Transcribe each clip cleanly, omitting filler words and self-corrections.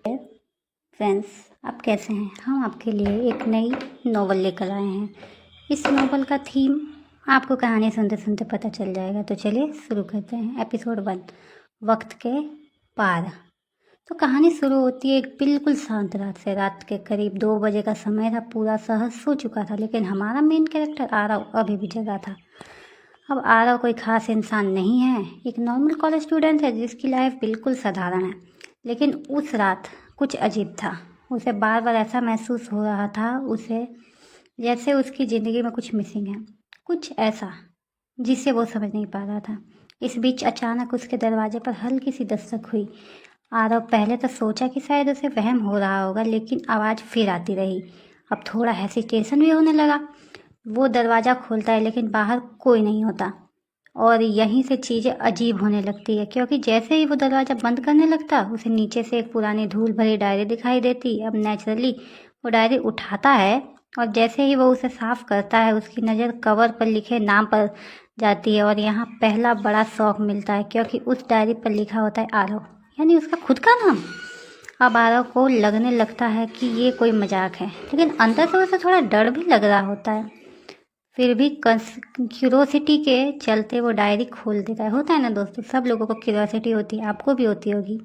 Friends, आप कैसे हैं? हम आपके लिए एक नई नॉवल लेकर आए हैं। इस नॉवल का थीम आपको कहानी सुनते सुनते पता चल जाएगा। तो चलिए शुरू करते हैं। एपिसोड 1, वक्त के पार। तो कहानी शुरू होती है एक बिल्कुल शांत रात से। रात के करीब 2 बजे का समय था। पूरा शहर सो चुका था, लेकिन हमारा मेन कैरेक्टर आरव अभी भी जगा था। अब आरव कोई खास इंसान नहीं है, एक नॉर्मल कॉलेज स्टूडेंट है जिसकी लाइफ बिल्कुल साधारण है। लेकिन उस रात कुछ अजीब था। उसे बार बार ऐसा महसूस हो रहा था उसे जैसे उसकी ज़िंदगी में कुछ मिसिंग है, कुछ ऐसा जिसे वो समझ नहीं पा रहा था। इस बीच अचानक उसके दरवाजे पर हल्की सी दस्तक हुई। आरव पहले तो सोचा कि शायद उसे वहम हो रहा होगा, लेकिन आवाज़ फिर आती रही। अब थोड़ा हेसिटेशन भी होने लगा। वो दरवाज़ा खोलता है, लेकिन बाहर कोई नहीं होता। और यहीं से चीज़ें अजीब होने लगती है, क्योंकि जैसे ही वो दरवाज़ा बंद करने लगता, उसे नीचे से एक पुरानी धूल भरी डायरी दिखाई देती। अब नेचुरली वो डायरी उठाता है, और जैसे ही वो उसे साफ करता है, उसकी नज़र कवर पर लिखे नाम पर जाती है। और यहाँ पहला बड़ा शौक मिलता है, क्योंकि उस डायरी पर लिखा होता है आरव, यानी उसका खुद का नाम। अब आरव को लगने लगता है कि ये कोई मजाक है, लेकिन अंदर से उसे थोड़ा डर भी लग रहा होता है। फिर भी क्यूरोसिटी के चलते वो डायरी खोल देता है। होता है ना दोस्तों, सब लोगों को क्यूरोसिटी होती है, आपको भी होती होगी।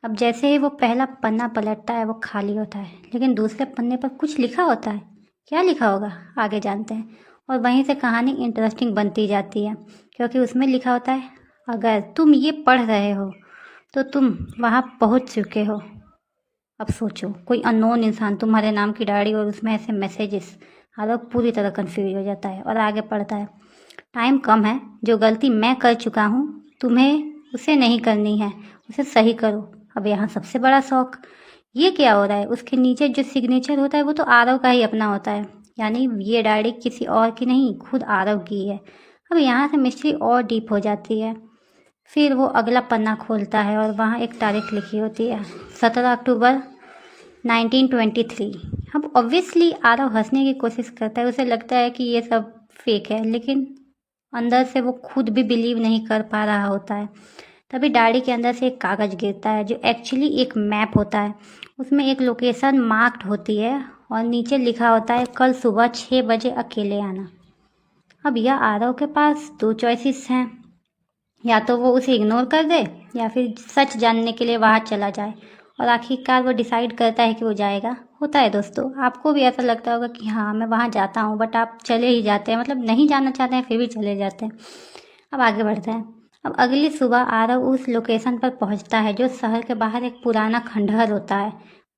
अब जैसे ही वो पहला पन्ना पलटता है, वो खाली होता है, लेकिन दूसरे पन्ने पर कुछ लिखा होता है। क्या लिखा होगा आगे जानते हैं। और वहीं से कहानी इंटरेस्टिंग बनती जाती है, क्योंकि उसमें लिखा होता है, अगर तुम ये पढ़ रहे हो तो तुम वहाँ पहुँच चुके हो। अब सोचो, कोई अननोन इंसान, तुम्हारे नाम की डायरी और उसमें ऐसे मैसेजेस। आलोक पूरी तरह कंफ्यूज हो जाता है और आगे पढ़ता है, टाइम कम है, जो गलती मैं कर चुका हूँ तुम्हें उसे नहीं करनी है, उसे सही करो। अब यहाँ सबसे बड़ा शौक, ये क्या हो रहा है? उसके नीचे जो सिग्नेचर होता है वो तो आरव का ही अपना होता है, यानी ये डायरी किसी और की नहीं, खुद आरव की है। अब यहाँ से मिस्ट्री और डीप हो जाती है। फिर वो अगला पन्ना खोलता है और वहाँ एक तारीख लिखी होती है, 17 अक्टूबर 1923। अब ऑब्वियसली आरव हंसने की कोशिश करता है। उसे लगता है कि ये सब फेक है, लेकिन अंदर से वो खुद भी बिलीव नहीं कर पा रहा होता है। तभी डायरी के अंदर से एक कागज़ गिरता है, जो एक्चुअली एक मैप होता है। उसमें एक लोकेशन मार्क्ड होती है और नीचे लिखा होता है, कल सुबह 6 बजे अकेले आना। अब यह आरव के पास 2 चॉइसेस हैं, या तो वो उसे इग्नोर कर दे, या फिर सच जानने के लिए वहाँ चला जाए। और आखिरकार वो डिसाइड करता है कि वो जाएगा। होता है दोस्तों, आपको भी ऐसा लगता होगा कि हाँ मैं वहाँ जाता हूँ, बट आप चले ही जाते हैं, मतलब नहीं जाना चाहते हैं फिर भी चले जाते हैं। अब आगे बढ़ते हैं। अब अगली सुबह आरव उस लोकेशन पर पहुँचता है, जो शहर के बाहर एक पुराना खंडहर होता है।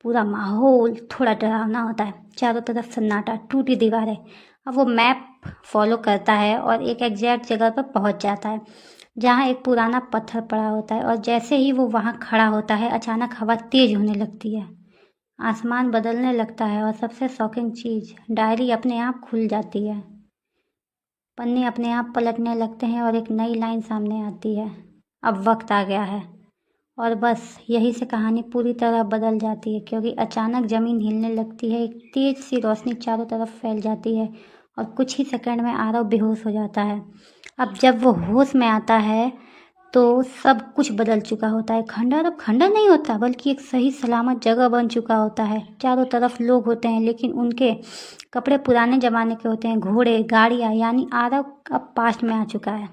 पूरा माहौल थोड़ा डरावना होता है, चारों तरफ सन्नाटा, टूटी दीवारें। अब वो मैप फॉलो करता है और एक एग्जैक्ट जगह पर पहुँच जाता है, जहाँ एक पुराना पत्थर पड़ा होता है। और जैसे ही वो वहाँ खड़ा होता है, अचानक हवा तेज होने लगती है, आसमान बदलने लगता है, और सबसे शॉकिंग चीज़, डायरी अपने आप खुल जाती है। पन्ने अपने आप पलटने लगते हैं और एक नई लाइन सामने आती है, अब वक्त आ गया है। और बस यही से कहानी पूरी तरह बदल जाती है, क्योंकि अचानक ज़मीन हिलने लगती है, एक तेज सी रोशनी चारों तरफ फैल जाती है, और कुछ ही सेकंड में आरव बेहोश हो जाता है। अब जब वो होश में आता है तो सब कुछ बदल चुका होता है। खंडर अब खंडर नहीं होता, बल्कि एक सही सलामत जगह बन चुका होता है। चारों तरफ लोग होते हैं, लेकिन उनके कपड़े पुराने ज़माने के होते हैं, घोड़े, गाड़ियाँ, यानी आरव अब पास्ट में आ चुका है।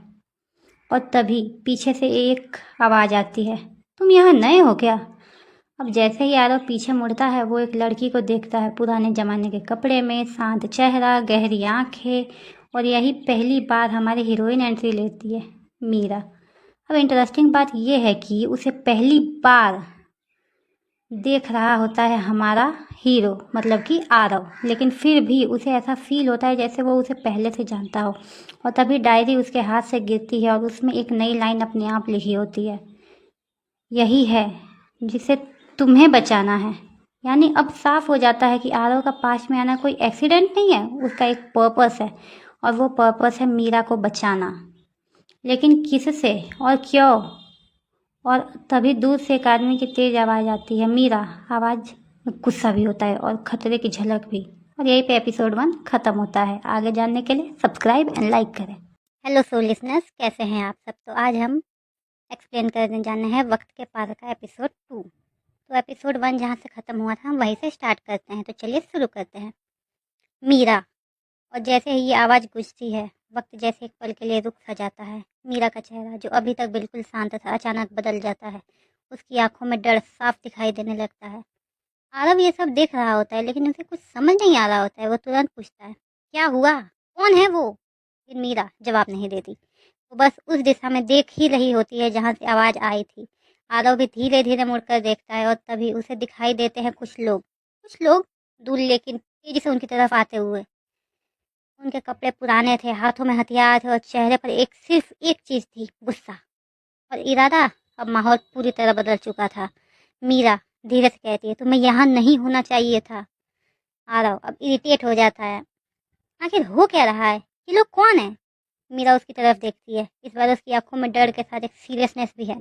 और तभी पीछे से एक आवाज़ आती है, तुम यहाँ नए हो क्या? अब जैसे ही आरव पीछे मुड़ता है, वो एक लड़की को देखता है, पुराने ज़माने के कपड़े में, शांत चेहरा, गहरी आँखें। और यही पहली बार हमारी हीरोइन एंट्री लेती है, मीरा। अब इंटरेस्टिंग बात यह है कि उसे पहली बार देख रहा होता है हमारा हीरो, मतलब कि आरव, लेकिन फिर भी उसे ऐसा फील होता है जैसे वो उसे पहले से जानता हो। और तभी डायरी उसके हाथ से गिरती है और उसमें एक नई लाइन अपने आप लिखी होती है, यही है जिसे तुम्हें बचाना है। यानी अब साफ हो जाता है कि आरव का पास में आना कोई एक्सीडेंट नहीं है, उसका एक पर्पस है, और वो पर्पस है मीरा को बचाना। लेकिन किससे और क्यों? और तभी दूर से एक आदमी की तेज आवाज़ आती है, मीरा। आवाज़ में गुस्सा भी होता है और खतरे की झलक भी। और यहीं पे एपिसोड 1 ख़त्म होता है। आगे जानने के लिए सब्सक्राइब एंड लाइक करें। हेलो सो लिसनर्स, कैसे हैं आप सब? तो आज हम एक्सप्लेन करने जाने हैं वक्त के पार का एपिसोड 2। तो एपिसोड 1 जहाँ से ख़त्म हुआ था हम वहीं से स्टार्ट करते हैं। तो चलिए शुरू करते हैं। मीरा, और जैसे ही ये आवाज़ गूंजती है, वक्त जैसे एक पल के लिए रुक सा जाता है। मीरा का चेहरा जो अभी तक बिल्कुल शांत था अचानक बदल जाता है। उसकी आंखों में डर साफ दिखाई देने लगता है। आरव ये सब देख रहा होता है लेकिन उसे कुछ समझ नहीं आ रहा होता है। वो तुरंत पूछता है, क्या हुआ, कौन है वो? लेकिन मीरा जवाब नहीं देती। वो बस उस दिशा में देख ही रही होती है जहाँ से आवाज़ आई थी। आरव भी धीरे धीरे मुड़कर देखता है और तभी उसे दिखाई देते हैं कुछ लोग दूर लेकिन तेजी से उनकी तरफ आते हुए। उनके कपड़े पुराने थे, हाथों में हथियार थे और चेहरे पर सिर्फ एक चीज़ थी, गुस्सा और इरादा। अब माहौल पूरी तरह बदल चुका था। मीरा धीरे से कहती है, तुम्हें यहाँ नहीं होना चाहिए था। आरव अब इरिटेट हो जाता है। आखिर हो क्या रहा है, ये लोग कौन है? मीरा उसकी तरफ देखती है। इस बार उसकी आंखों में डर के साथ एक सीरियसनेस भी है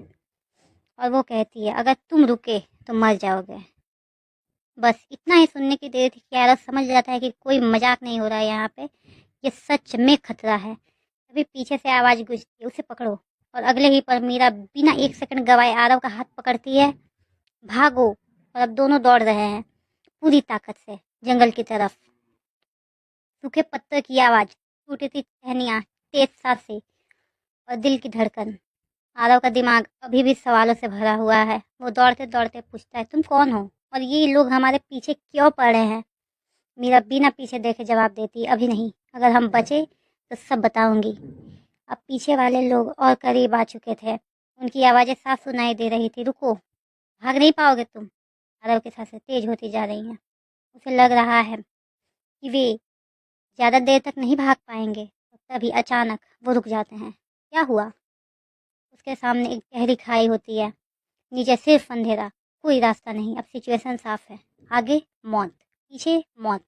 और वो कहती है, अगर तुम रुके तो मर जाओगे। बस इतना ही सुनने की देर थी कि आरव समझ जाता है कि कोई मजाक नहीं हो रहा है यहाँ पे, ये सच में खतरा है। तभी पीछे से आवाज़ गूंजती है, उसे पकड़ो। और अगले ही पर मीरा बिना एक सेकंड गवाए आरव का हाथ पकड़ती है। भागो। और अब दोनों दौड़ रहे हैं पूरी ताकत से जंगल की तरफ। सूखे पत्थर की आवाज़, टूटती टहनियाँ, तेज सांसें और दिल की धड़कन। आरव का दिमाग अभी भी सवालों से भरा हुआ है। वो दौड़ते दौड़ते पूछता है, तुम कौन हो और ये लोग हमारे पीछे क्यों पड़े हैं? मीरा बिना पीछे देखे जवाब देती, अभी नहीं, अगर हम बचे तो सब बताऊंगी। अब पीछे वाले लोग और करीब आ चुके थे। उनकी आवाज़ें साफ सुनाई दे रही थी, रुको, भाग नहीं पाओगे तुम। आरव की सांसें तेज होती जा रही हैं। उसे लग रहा है कि वे ज़्यादा देर तक नहीं भाग पाएंगे। तभी अचानक वो रुक जाते हैं। क्या हुआ? उसके सामने एक गहरी खाई होती है, नीचे सिर्फ अंधेरा, कोई रास्ता नहीं। अब सिचुएशन साफ है, आगे मौत, पीछे मौत।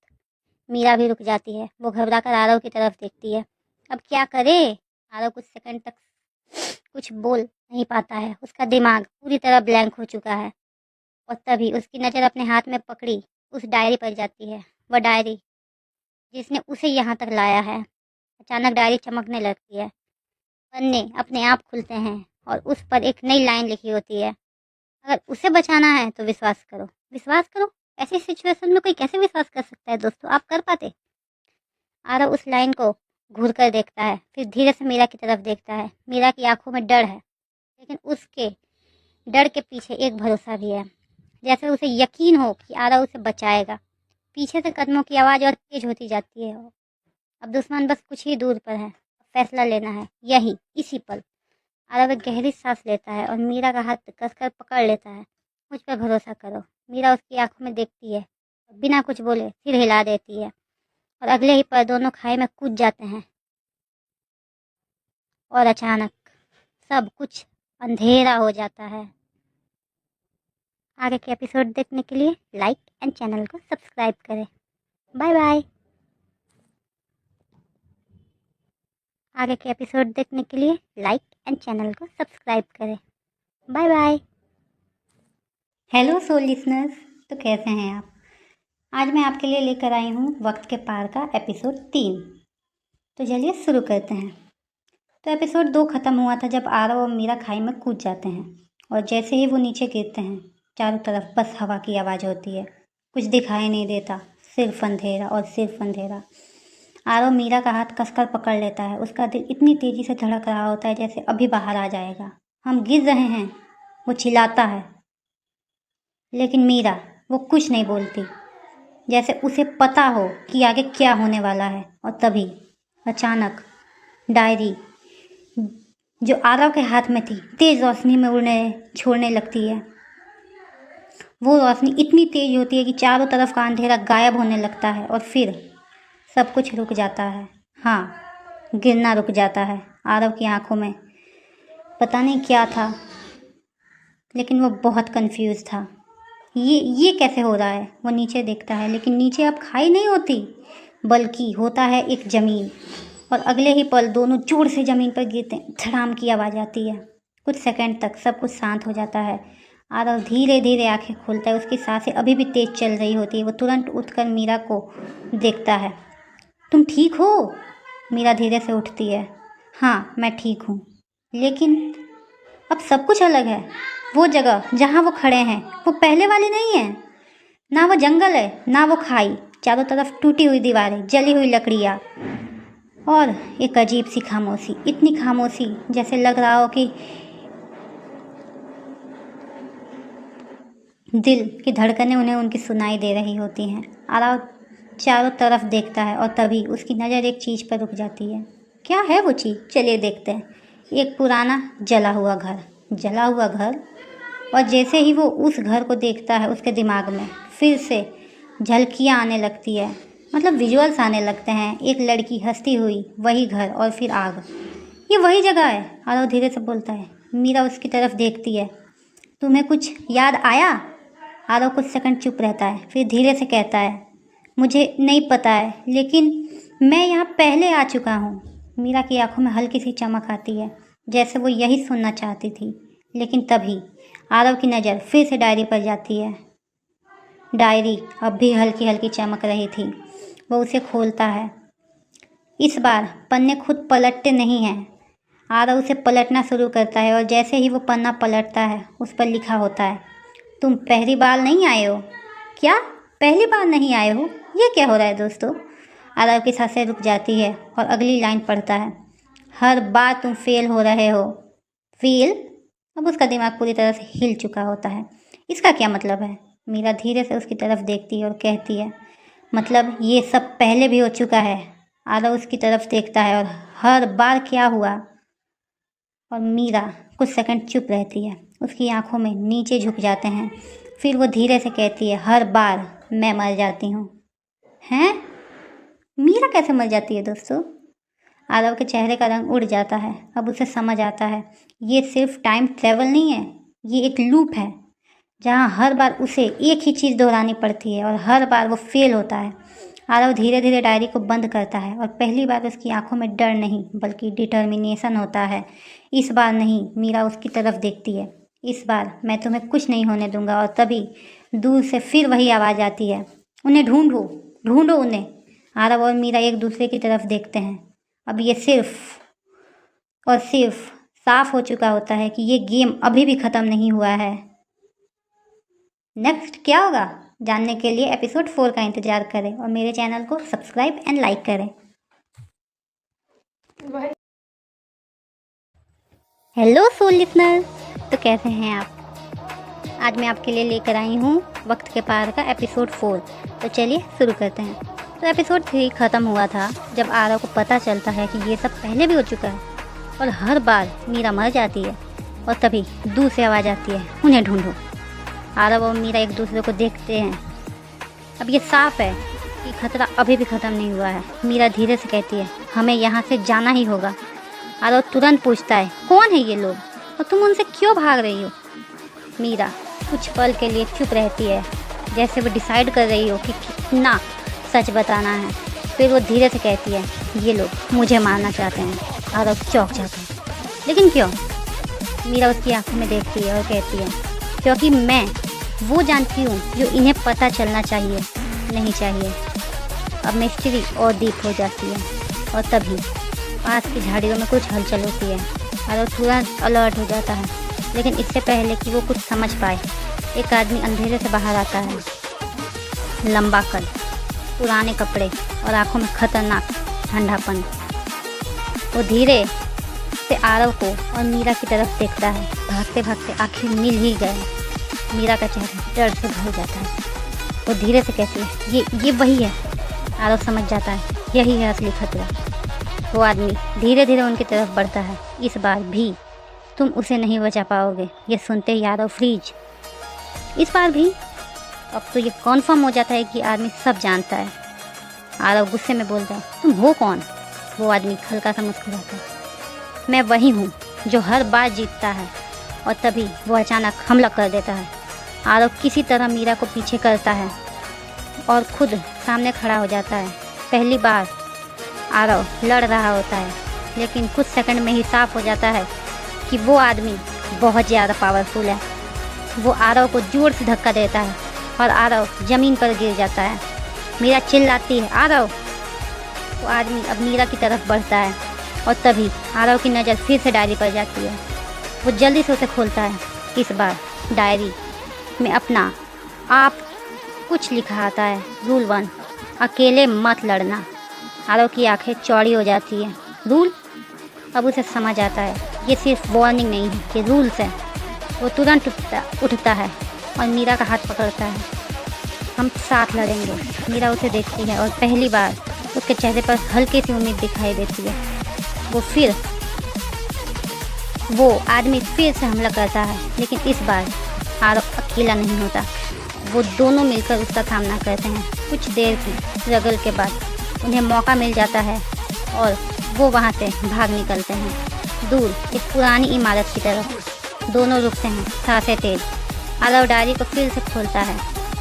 मीरा भी रुक जाती है। वो घबरा कर आरव की तरफ देखती है। अब क्या करे? आरव कुछ सेकंड तक कुछ बोल नहीं पाता है। उसका दिमाग पूरी तरह ब्लैंक हो चुका है। और तभी उसकी नज़र अपने हाथ में पकड़ी उस डायरी पर जाती है। वह डायरी जिसने उसे यहाँ तक लाया है। अचानक डायरी चमकने लगती है, पन्ने अपने आप खुलते हैं और उस पर एक नई लाइन लिखी होती है, अगर उसे बचाना है तो विश्वास करो, विश्वास करो। ऐसी सिचुएशन में कोई कैसे विश्वास कर सकता है दोस्तों, आप कर पाते? आरव उस लाइन को घूर कर देखता है, फिर धीरे से मीरा की तरफ देखता है। मीरा की आंखों में डर है लेकिन उसके डर के पीछे एक भरोसा भी है, जैसे उसे यकीन हो कि आरव उसे बचाएगा। पीछे से कदमों की आवाज़ और तेज होती जाती है। अब दुश्मन बस कुछ ही दूर पर है, फैसला लेना है यही, इसी पल। आरव एक गहरी सांस लेता है और मीरा का हाथ कसकर पकड़ लेता है। मुझ पर भरोसा करो। मीरा उसकी आंखों में देखती है, बिना कुछ बोले सिर हिला देती है और अगले ही पल दोनों खाई में कूद जाते हैं। और अचानक सब कुछ अंधेरा हो जाता है। आगे के एपिसोड देखने के लिए लाइक एंड चैनल को सब्सक्राइब करें। Bye bye. आगे के एपिसोड देखने के लिए लाइक एंड चैनल को सब्सक्राइब करें। Bye bye. Hello soul listeners, तो कैसे हैं आप? आज मैं आपके लिए लेकर आई हूँ वक्त के पार का एपिसोड 3। तो चलिए शुरू करते हैं। तो एपिसोड 2 ख़त्म हुआ था जब आरव और मीरा खाई में कूद जाते हैं और जैसे ही वो नीचे गिरते हैं चारों तरफ बस हवा की आवाज़ होती है। कुछ दिखाई नहीं देता, सिर्फ अंधेरा और सिर्फ अंधेरा। आरव मीरा का हाथ कसकर पकड़ लेता है। उसका दिल इतनी तेज़ी से धड़क रहा होता है जैसे अभी बाहर आ जाएगा। हम गिर रहे हैं, वो चिल्लाता है। लेकिन मीरा वो कुछ नहीं बोलती, जैसे उसे पता हो कि आगे क्या होने वाला है। और तभी अचानक डायरी जो आरव के हाथ में थी तेज़ रोशनी में उड़ने छोड़ने लगती है। वो रोशनी इतनी तेज होती है कि चारों तरफ का अंधेरा गायब होने लगता है और फिर सब कुछ रुक जाता है। हाँ, गिरना रुक जाता है। आरव की आंखों में पता नहीं क्या था, लेकिन वो बहुत कंफ्यूज था। ये कैसे हो रहा है? वो नीचे देखता है लेकिन नीचे अब खाई नहीं होती, बल्कि होता है एक ज़मीन। और अगले ही पल दोनों जोर से ज़मीन पर गिरते हैं। धड़ाम की आवाज़ आती है। कुछ सेकंड तक सब कुछ शांत हो जाता है। आरव धीरे धीरे आंखें खोलता है। उसकी सांसें अभी भी तेज चल रही होती है। वो तुरंत उठकर मीरा को देखता है। तुम ठीक हो? मीरा धीरे से उठती है। हाँ, मैं ठीक हूँ, लेकिन अब सब कुछ अलग है। वो जगह जहाँ वो खड़े हैं वो पहले वाली नहीं है। ना वो जंगल है ना वो खाई, चारों तरफ टूटी हुई दीवारें, जली हुई लकड़ियाँ और एक अजीब सी खामोशी। इतनी खामोशी जैसे लग रहा हो कि दिल की धड़कनें उन्हें उनकी सुनाई दे रही होती हैं। आरव चारों तरफ देखता है और तभी उसकी नज़र एक चीज़ पर रुक जाती है। क्या है वो चीज़? चलिए देखते हैं। एक पुराना जला हुआ घर। और जैसे ही वो उस घर को देखता है उसके दिमाग में फिर से झलकियाँ आने लगती है, मतलब विजुअल्स आने लगते हैं। एक लड़की हंसती हुई, वही घर और फिर आग। ये वही जगह है, आरव धीरे से बोलता है। मीरा उसकी तरफ देखती है। तुम्हें कुछ याद आया? आरव कुछ सेकंड चुप रहता है, फिर धीरे से कहता है, मुझे नहीं पता है, लेकिन मैं यहाँ पहले आ चुका हूँ। मीरा की आंखों में हल्की सी चमक आती है, जैसे वो यही सुनना चाहती थी। लेकिन तभी आरव की नज़र फिर से डायरी पर जाती है। डायरी अब भी हल्की हल्की चमक रही थी। वो उसे खोलता है। इस बार पन्ने खुद पलटते नहीं हैं। आरव उसे पलटना शुरू करता है और जैसे ही वो पन्ना पलटता है उस पर लिखा होता है, तुम पहली बार नहीं आए हो। क्या? पहली बार नहीं आए हो? ये क्या हो रहा है दोस्तों? आरव की सांसें रुक जाती है और अगली लाइन पढ़ता है, हर बार तुम फेल हो रहे हो। फेल? अब उसका दिमाग पूरी तरह से हिल चुका होता है। इसका क्या मतलब है? मीरा धीरे से उसकी तरफ देखती है और कहती है, मतलब ये सब पहले भी हो चुका है। आरव उसकी तरफ देखता है और हर बार क्या हुआ? और मीरा कुछ सेकंड चुप रहती है। उसकी आंखों में नीचे झुक जाते हैं। फिर वो धीरे से कहती है, हर बार मैं मर जाती हूँ। हैं? मीरा कैसे मर जाती है दोस्तों? आरव के चेहरे का रंग उड़ जाता है। अब उसे समझ आता है, ये सिर्फ टाइम ट्रेवल नहीं है, ये एक लूप है जहाँ हर बार उसे एक ही चीज़ दोहरानी पड़ती है और हर बार वो फेल होता है। आरव धीरे धीरे डायरी को बंद करता है और पहली बार उसकी आंखों में डर नहीं बल्कि डिटर्मिनेशन होता है। इस बार नहीं, मीरा उसकी तरफ देखती है, इस बार मैं तुम्हें कुछ नहीं होने दूंगा। और तभी दूर से फिर वही आवाज़ आती है, उन्हें ढूंढो, ढूंढो उन्हें। आरव और मीरा एक दूसरे की तरफ देखते हैं। अब ये सिर्फ और सिर्फ साफ हो चुका होता है कि ये गेम अभी भी ख़त्म नहीं हुआ है। नेक्स्ट क्या होगा जानने के लिए एपिसोड 4 का इंतज़ार करें और मेरे चैनल को सब्सक्राइब एंड लाइक करें। हेलो सोल लिसनर, तो कैसे हैं आप? आज मैं आपके लिए लेकर आई हूँ वक्त के पार का एपिसोड 4। तो चलिए शुरू करते हैं। तो एपिसोड 3 ख़त्म हुआ था जब आरव को पता चलता है कि ये सब पहले भी हो चुका है और हर बार मीरा मर जाती है। और तभी दूर से आवाज़ आती है, उन्हें ढूंढो। आरव और मीरा एक दूसरे को देखते हैं। अब ये साफ है कि खतरा अभी भी ख़त्म नहीं हुआ है। मीरा धीरे से कहती है, हमें यहाँ से जाना ही होगा। आरव तुरंत पूछता है, कौन है ये लोग और तुम उनसे क्यों भाग रही हो? मीरा कुछ पल के लिए चुप रहती है, जैसे वो डिसाइड कर रही हो कि कितना सच बताना है। फिर वो धीरे से कहती है, ये लोग मुझे मारना चाहते हैं। आरव चौंक जाता है, लेकिन क्यों? मीरा उसकी आंखों में देखती है और कहती है, क्योंकि मैं वो जानती हूँ जो इन्हें पता चलना चाहिए नहीं चाहिए। अब मिस्ट्री और डीप हो जाती है और तभी पास की झाड़ियों में कुछ हलचल होती है। आरव तुरंत अलर्ट हो जाता है, लेकिन इससे पहले कि वो कुछ समझ पाए एक आदमी अंधेरे से बाहर आता है। लंबा कद, पुराने कपड़े और आंखों में खतरनाक ठंडापन। वो धीरे से आरव को और मीरा की तरफ देखता है। भागते भागते आखिर मिल ही गए। मीरा का चेहरा डर से भर जाता है। वो धीरे से कहती है, ये वही है। आरव समझ जाता है, यही है असली खतरा। वो आदमी धीरे धीरे उनकी तरफ बढ़ता है। इस बार भी तुम उसे नहीं बचा पाओगे। ये सुनते ही आरव फ्रीज। इस बार भी? अब तो ये कॉन्फर्म हो जाता है कि आदमी सब जानता है। आरव गुस्से में बोलता है, तुम हो कौन? वो आदमी हल्का सा मुस्कुराता है, मैं वही हूँ जो हर बार जीतता है। और तभी वो अचानक हमला कर देता है। आरव किसी तरह मीरा को पीछे करता है और खुद सामने खड़ा हो जाता है। पहली बार आरव लड़ रहा होता है, लेकिन कुछ सेकंड में ही साफ हो जाता है कि वो आदमी बहुत ज़्यादा पावरफुल है। वो आरव को जोर से धक्का देता है और आरव ज़मीन पर गिर जाता है। मीरा चिल्लाती है, आरव। वो आदमी अब मीरा की तरफ बढ़ता है और तभी आरव की नज़र फिर से डायरी पर जाती है। वो जल्दी से उसे खोलता है, इस बार डायरी में अपना आप कुछ लिखा आता है। रूल 1, अकेले मत लड़ना। आरव की आंखें चौड़ी हो जाती हैं। रूल? अब उसे समझ आता है ये सिर्फ वार्निंग नहीं है, ये रूल्स है। वो तुरंत उठता है और मीरा का हाथ पकड़ता है। हम साथ लड़ेंगे। मीरा उसे देखती है और पहली बार उसके चेहरे पर हल्की सी उम्मीद दिखाई देती है। वो आदमी फिर से हमला करता है, लेकिन इस बार आरव अकेला नहीं होता। वो दोनों मिलकर उसका सामना करते हैं। कुछ देर की स्ट्रगल के बाद उन्हें मौका मिल जाता है और वो वहाँ से भाग निकलते हैं दूर एक पुरानी इमारत की तरफ। दोनों रुकते हैं, सांसें तेज। आरव डायरी को फिर से खोलता है।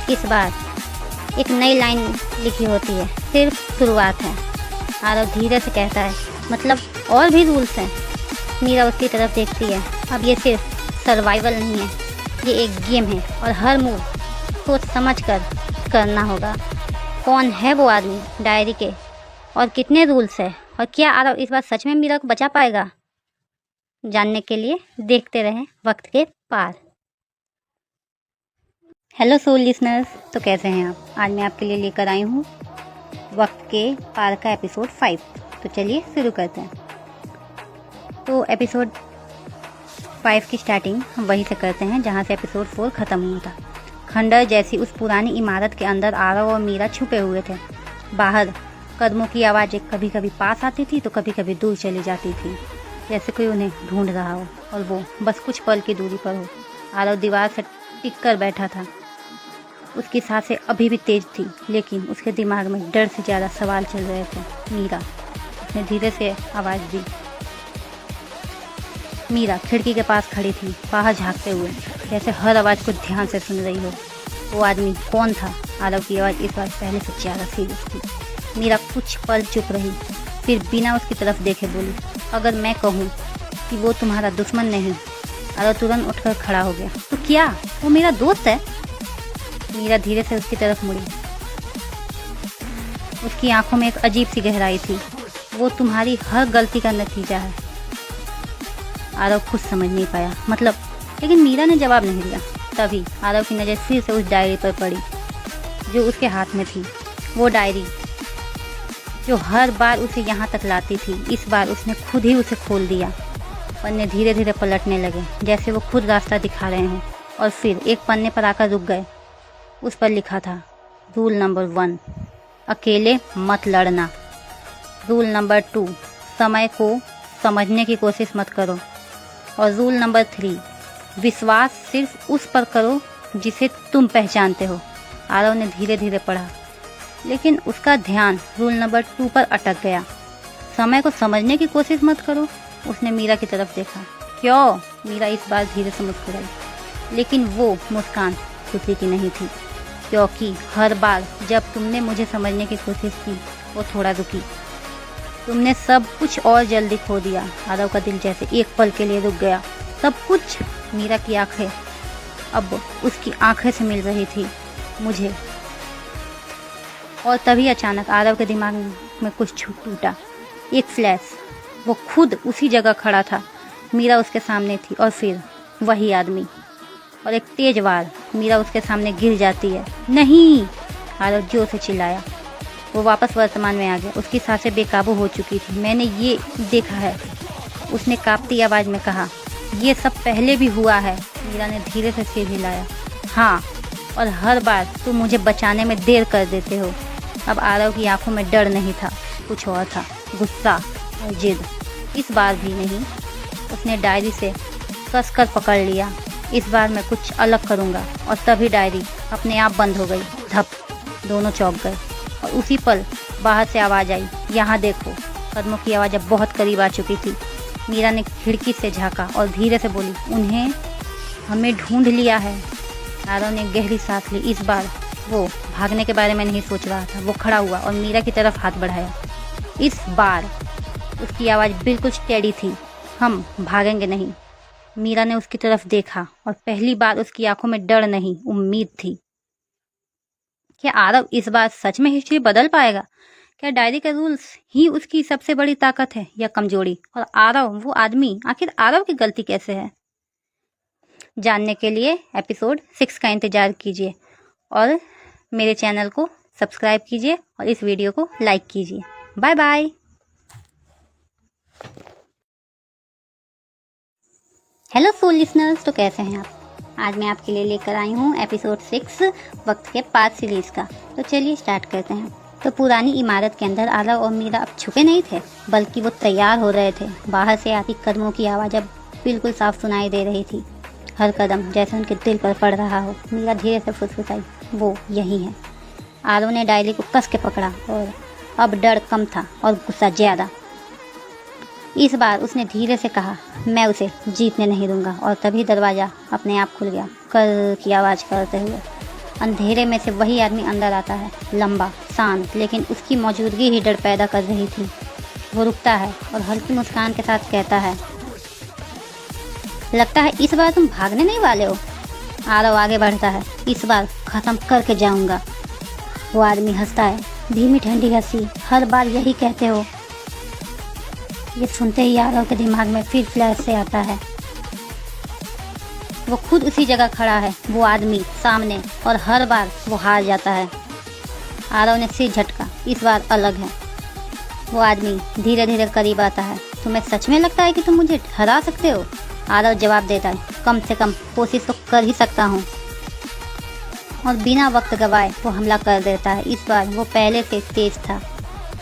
इस बार एक नई लाइन लिखी होती है, सिर्फ शुरुआत है। आरव धीरे से कहता है, मतलब और भी रूल्स हैं? मीरा उसकी तरफ देखती है। अब ये सिर्फ सर्वाइवल नहीं है, ये एक गेम है और हर मूव सोच समझ कर करना होगा। कौन है वो आदमी डायरी के और कितने रूल्स है, और क्या आरव इस बार सच में मीरा को बचा पाएगा? जानने के लिए देखते रहें वक्त के पार। हेलो सोल लिसनर्स, तो कैसे हैं आप? आज मैं आपके लिए लेकर आई हूँ वक्त के पार का एपिसोड 5। तो चलिए शुरू करते हैं। तो एपिसोड 5 की स्टार्टिंग हम वहीं से करते हैं जहाँ से एपिसोड 4 ख़त्म हुआ था। खंडर जैसी उस पुरानी इमारत के अंदर आरव और मीरा छुपे हुए थे। बाहर कदमों की आवाज़ें कभी कभी पास आती थी तो कभी कभी दूर चली जाती थी, जैसे कोई उन्हें ढूंढ रहा हो और वो बस कुछ पल की दूरी पर हो। आरव दीवार से टिक कर बैठा था। उसकी सांसें अभी भी तेज थी, लेकिन उसके दिमाग में डर से ज़्यादा सवाल चल रहे थे। मीरा, उसने धीरे से आवाज़ दी। मीरा खिड़की के पास खड़ी थी, बाहर झांकते हुए, जैसे हर आवाज़ को ध्यान से सुन रही हो। वो आदमी कौन था? आरव की आवाज़ इस बार पहले से ज़्यादा सीरियस थी। मीरा कुछ पल चुप रही, फिर बिना उसकी तरफ देखे बोली, अगर मैं कहूँ कि वो तुम्हारा दुश्मन नहीं? आरव तुरंत उठकर खड़ा हो गया। तो क्या वो मेरा दोस्त है? मीरा धीरे से उसकी तरफ मुड़ी। उसकी आंखों में एक अजीब सी गहराई थी। वो तुम्हारी हर गलती का नतीजा है। आरव खुद समझ नहीं पाया, मतलब, लेकिन मीरा ने जवाब नहीं दिया। तभी आरव की नज़र फिर से उस डायरी पर पड़ी जो उसके हाथ में थी। वो डायरी जो हर बार उसे यहाँ तक लाती थी, इस बार उसने खुद ही उसे खोल दिया। पन्ने धीरे धीरे पलटने लगे, जैसे वो खुद रास्ता दिखा रहे हों, और फिर एक पन्ने पर आकर रुक गए। उस पर लिखा था, रूल नंबर 1, अकेले मत लड़ना। रूल नंबर 2, समय को समझने की कोशिश मत करो। और रूल नंबर 3, विश्वास सिर्फ उस पर करो जिसे तुम पहचानते हो। आरव ने धीरे धीरे पढ़ा, लेकिन उसका ध्यान रूल नंबर 2 पर अटक गया। समय को समझने की कोशिश मत करो। उसने मीरा की तरफ देखा। क्यों? मीरा इस बार धीरे से मुस्कुराई, लेकिन वो मुस्कान खुशी की नहीं थी, क्योंकि हर बार जब तुमने मुझे समझने की कोशिश की, वो थोड़ा रुकी। तुमने सब कुछ और जल्दी खो दिया। आरव का दिल जैसे एक पल के लिए रुक गया। सब कुछ? मीरा की आंखें अब उसकी आंखें से मिल रही थी। मुझे। और तभी अचानक आरव के दिमाग में कुछ टूटा। एक फ्लैश। वो खुद उसी जगह खड़ा था। मीरा उसके सामने थी और फिर वही आदमी, और एक तेज वार। मीरा उसके सामने गिर जाती है। नहीं! आरव जोर से चिल्लाया। वो वापस वर्तमान में आ गया। उसकी सांसें बेकाबू हो चुकी थी। मैंने ये देखा है, उसने कांपती आवाज़ में कहा। ये सब पहले भी हुआ है। मीरा ने धीरे से सिर हिलाया। हाँ, और हर बार तुम मुझे बचाने में देर कर देते हो। अब आरव की आंखों में डर नहीं था, कुछ और था, गुस्सा और जिद। इस बार भी नहीं। उसने डायरी से कसकर पकड़ लिया। इस बार मैं कुछ अलग करूँगा। और तभी डायरी अपने आप बंद हो गई। धप! दोनों चौंक गए और उसी पल बाहर से आवाज़ आई, यहाँ देखो। कदमों की आवाज़ अब बहुत करीब आ चुकी थी। मीरा ने खिड़की से झांका और धीरे से बोली, उन्हें हमें ढूंढ लिया है। आरव ने गहरी सांस ली। इस बार वो भागने के बारे में नहीं सोच रहा था। वो खड़ा हुआ और मीरा की तरफ हाथ बढ़ाया। इस बार उसकी आवाज़ बिल्कुल स्टेडी थी। हम भागेंगे नहीं। मीरा ने उसकी तरफ देखा और पहली बार उसकी आंखों में डर नहीं, उम्मीद थी। क्या आरव इस बार सच में हिस्ट्री बदल पाएगा? क्या डायरी के रूल्स ही उसकी सबसे बड़ी ताकत है या कमजोरी? और आरव, वो आदमी, आखिर आरव की गलती कैसे है? जानने के लिए एपिसोड 6 का इंतज़ार कीजिए और मेरे चैनल को सब्सक्राइब कीजिए और इस वीडियो को लाइक कीजिए। Bye bye. Hello soul listeners, तो कैसे हैं आप? आज मैं आपके लिए लेकर आई हूँ एपिसोड 6 वक्त के पास सीरीज़ का। तो चलिए स्टार्ट करते हैं। तो पुरानी इमारत के अंदर आरव और मीरा अब छुपे नहीं थे, बल्कि वो तैयार हो रहे थे। बाहर से आती कदमों की आवाज़ अब बिल्कुल साफ सुनाई दे रही थी। हर कदम जैसे उनके दिल पर पड़ रहा हो। मीरा धीरे से फुसफुसाई, वो यही है। आरव ने डायरी को कस के पकड़ा और अब डर कम था और गुस्सा ज़्यादा। इस बार उसने धीरे से कहा, मैं उसे जीतने नहीं दूंगा। और तभी दरवाज़ा अपने आप खुल गया, कर की आवाज़ करते हुए। अंधेरे में से वही आदमी अंदर आता है, लंबा, शांत, लेकिन उसकी मौजूदगी ही डर पैदा कर रही थी। वो रुकता है और हल्की मुस्कान के साथ कहता है, लगता है इस बार तुम भागने नहीं वाले हो। आरव आगे बढ़ता है, इस बार ख़त्म करके जाऊंगा। वो आदमी हंसता है, धीमी ठंडी हंसी। हर बार यही कहते हो। ये सुनते ही आरव के दिमाग में फिर फ्लैश से आता है। वो खुद उसी जगह खड़ा है, वो आदमी सामने, और हर बार वो हार जाता है। आरव ने सिर झटका, इस बार अलग है। वो आदमी धीरे धीरे करीब आता है। तुम्हें सच में लगता है कि तुम मुझे हरा सकते हो? आरव जवाब देता है, कम से कम कोशिश तो कर ही सकता हूँ। और बिना वक्त गवाए वो हमला कर देता है। इस बार वो पहले से तेज था,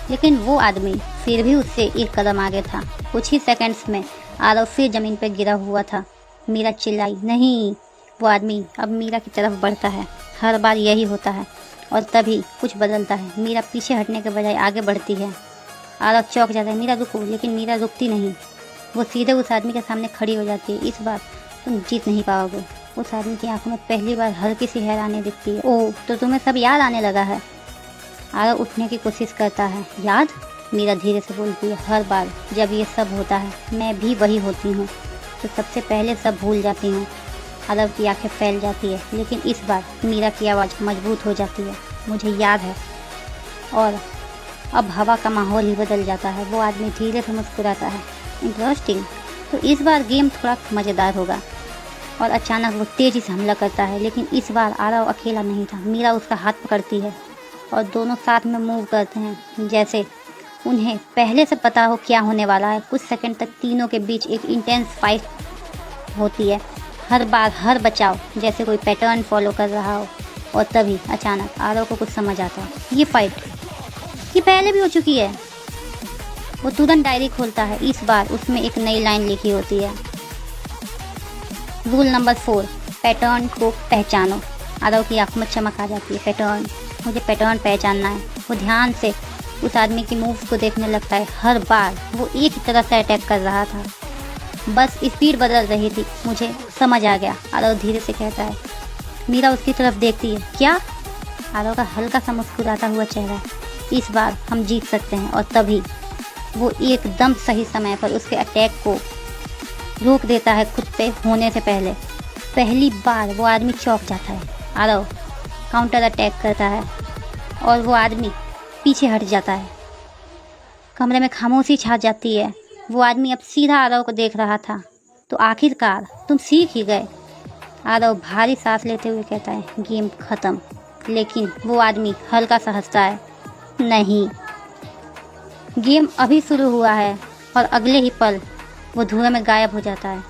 लेकिन वो आदमी फिर भी उससे एक कदम आगे था। कुछ ही सेकंड्स में आरव फिर जमीन पर गिरा हुआ था। मीरा चिल्लाई, नहीं। वो आदमी अब मीरा की तरफ बढ़ता है। हर बार यही होता है और तभी कुछ बदलता है। मीरा पीछे हटने के बजाय आगे बढ़ती है। आरव चौंक जाता है, मीरा रुको, लेकिन मीरा रुकती नहीं। वो सीधे उस आदमी के सामने खड़ी हो जाती है। इस बार तुम जीत नहीं पाओगे। उस आदमी की आंखों में पहली बार हल्की सी हैरानी दिखती है। ओह, तो तुम्हें सब याद आने लगा है। आरव उठने की कोशिश करता है। याद? मीरा धीरे से बोलती है, हर बार जब ये सब होता है मैं भी वही होती हूँ, तो सबसे पहले सब भूल जाती हूँ। आरव की आंखें फैल जाती है, लेकिन इस बार मीरा की आवाज़ मजबूत हो जाती है, मुझे याद है। और अब हवा का माहौल ही बदल जाता है। वो आदमी धीरे से मुस्कुराता है, इंटरेस्टिंग, तो इस बार गेम थोड़ा मज़ेदार होगा। और अचानक वो तेज़ी से हमला करता है, लेकिन इस बार आरव अकेला नहीं था। मीरा उसका हाथ पकड़ती है और दोनों साथ में मूव करते हैं, जैसे उन्हें पहले से पता हो क्या होने वाला है। कुछ सेकंड तक तीनों के बीच एक इंटेंस फाइट होती है। हर बार हर बचाव जैसे कोई पैटर्न फॉलो कर रहा हो। और तभी अचानक आरव को कुछ समझ आता है, ये फाइट ये पहले भी हो चुकी है। वो तुरंत डायरी खोलता है। इस बार उसमें एक नई लाइन लिखी होती है, रूल नंबर 4, पैटर्न को पहचानो। आरव की आंखों में चमक आ जाती है, पैटर्न, मुझे पैटर्न पहचानना है। वो ध्यान से उस आदमी की मूव्स को देखने लगता है। हर बार वो एक ही तरह से अटैक कर रहा था, बस स्पीड बदल रही थी। मुझे समझ आ गया, आरव धीरे से कहता है। मीरा उसकी तरफ देखती है। क्या? आरव का हल्का सा मुस्कुराता हुआ चेहरा। इस बार हम जीत सकते हैं। और तभी वो एकदम सही समय पर उसके अटैक को रोक देता है, खुद पे होने से पहले। पहली बार वो आदमी चौंक जाता है। आरव काउंटर अटैक करता है और वो आदमी पीछे हट जाता है। कमरे में खामोशी छा जाती है। वो आदमी अब सीधा आरव को देख रहा था। तो आखिरकार तुम सीख ही गए। आरव भारी सांस लेते हुए कहता है, गेम ख़त्म। लेकिन वो आदमी हल्का सा हंसता है, नहीं, गेम अभी शुरू हुआ है। और अगले ही पल वो धुएं में गायब हो जाता है।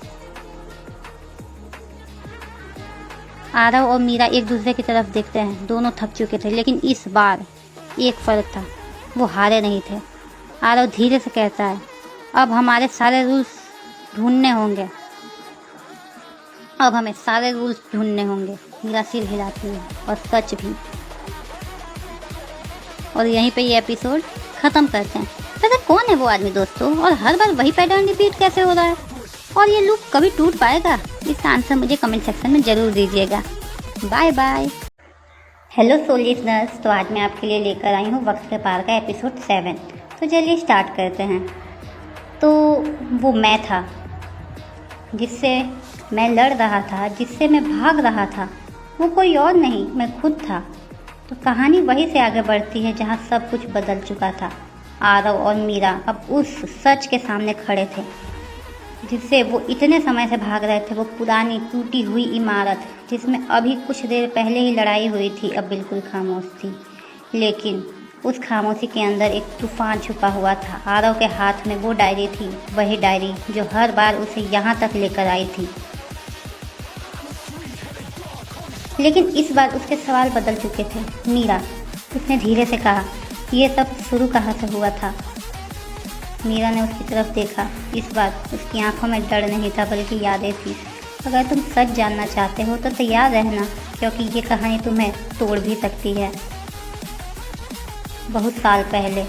आरव और मीरा एक दूसरे की तरफ देखते हैं। दोनों थक चुके थे, लेकिन इस बार एक फ़र्क था, वो हारे नहीं थे। आरव धीरे से कहता है, अब हमारे सारे रूल्स ढूंढने होंगे। अब हमें सारे रूल्स ढूंढने होंगे। मीरा सिर हिलाती है, और सच भी। और यहीं पे ये एपिसोड ख़त्म करते हैं। वैसे कौन है वो आदमी दोस्तों, और हर बार वही पैटर्न रिपीट कैसे हो रहा है, और ये लूप कभी टूट पाएगा? इसका आंसर मुझे कमेंट सेक्शन में ज़रूर दीजिएगा। Bye bye. Hello soul listeners, तो आज मैं आपके लिए लेकर आई हूँ वक्त के पार का एपिसोड 7। तो चलिए स्टार्ट करते हैं। तो वो मैं था जिससे मैं लड़ रहा था, जिससे मैं भाग रहा था, वो कोई और नहीं, मैं खुद था। तो कहानी वहीं से आगे बढ़ती है जहाँ सब कुछ बदल चुका था। आरव और मीरा अब उस सच के सामने खड़े थे। जिससे वो इतने समय से भाग रहे थे, वो पुरानी टूटी हुई इमारत जिसमें अभी कुछ देर पहले ही लड़ाई हुई थी, अब बिल्कुल खामोश थी। लेकिन उस खामोशी के अंदर एक तूफान छुपा हुआ था। आरव के हाथ में वो डायरी थी, वही डायरी जो हर बार उसे यहाँ तक लेकर आई थी। लेकिन इस बार उसके सवाल बदल चुके थे। मीरा, उसने धीरे से कहा, ये सब शुरू कहाँ से हुआ था? मीरा ने उसकी तरफ देखा। इस बार उसकी आंखों में डर नहीं था, बल्कि यादें थी। अगर तुम सच जानना चाहते हो तो तैयार रहना, क्योंकि ये कहानी तुम्हें तोड़ भी सकती है। बहुत साल पहले,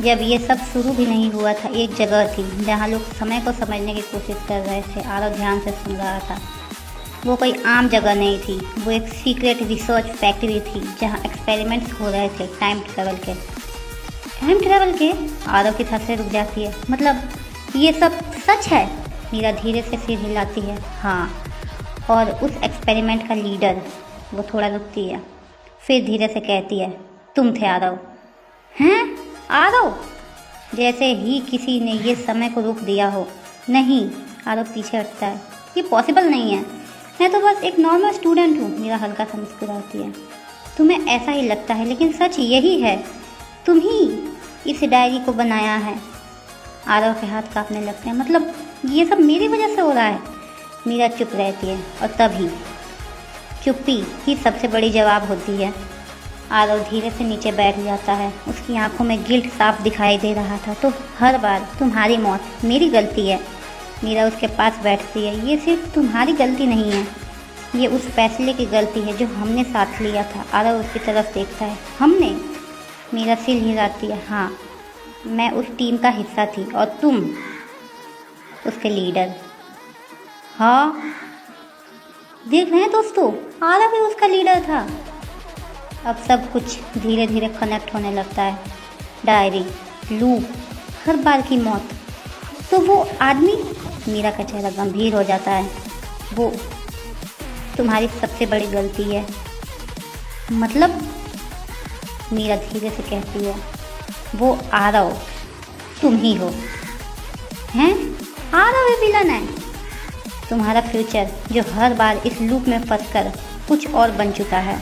जब ये सब शुरू भी नहीं हुआ था, एक जगह थी जहाँ लोग समय को समझने की कोशिश कर रहे थे। आरव ध्यान से सुन रहा था। वो कोई आम जगह नहीं थी, वो एक सीक्रेट रिसर्च फैक्ट्री थी जहाँ एक्सपेरिमेंट्स हो रहे थे टाइम ट्रेवल के। टाइम ट्रेवल के? आरव की सांसें रुक जाती है। मतलब ये सब सच है? मीरा धीरे से सिर हिलाती है। हाँ, और उस एक्सपेरिमेंट का लीडर। वो थोड़ा रुकती है, फिर धीरे से कहती है, तुम थे आरव। हैं? आरव? जैसे ही किसी ने ये समय को रोक दिया हो। नहीं, आरव पीछे हटता है। ये पॉसिबल नहीं है, मैं तो बस एक नॉर्मल स्टूडेंट हूँ। मीरा हल्का सा मुस्कुराती है। तुम्हें ऐसा ही लगता है, लेकिन सच यही है, तुम ही इस डायरी को बनाया है। आरव के हाथ कांपने लगते हैं। मतलब ये सब मेरी वजह से हो रहा है? मीरा चुप रहती है, और तभी चुप्पी ही सबसे बड़ी जवाब होती है। आरव धीरे से नीचे बैठ जाता है। उसकी आंखों में गिल्ट साफ दिखाई दे रहा था। तो हर बार तुम्हारी मौत मेरी गलती है। मीरा उसके पास बैठती है। ये सिर्फ तुम्हारी गलती नहीं है, ये उस फैसले की गलती है जो हमने साथ लिया था। आरव उसकी तरफ देखता है। हमने? मीरा सिर हिलाती है। हाँ, मैं उस टीम का हिस्सा थी और तुम उसके लीडर। हाँ, देख रहे हैं दोस्तों, आरव भी उसका लीडर था। अब सब कुछ धीरे धीरे कनेक्ट होने लगता है। डायरी, लूप, हर बार की मौत। तो वो आदमी? मीरा का चेहरा गंभीर हो जाता है। वो तुम्हारी सबसे बड़ी गलती है। मतलब? मीरा धीरे से कहती है, वो आरव तुम ही हो। हैं? आरव ही विलन है? तुम्हारा फ्यूचर जो हर बार इस लूप में फंसकर कुछ और बन चुका है।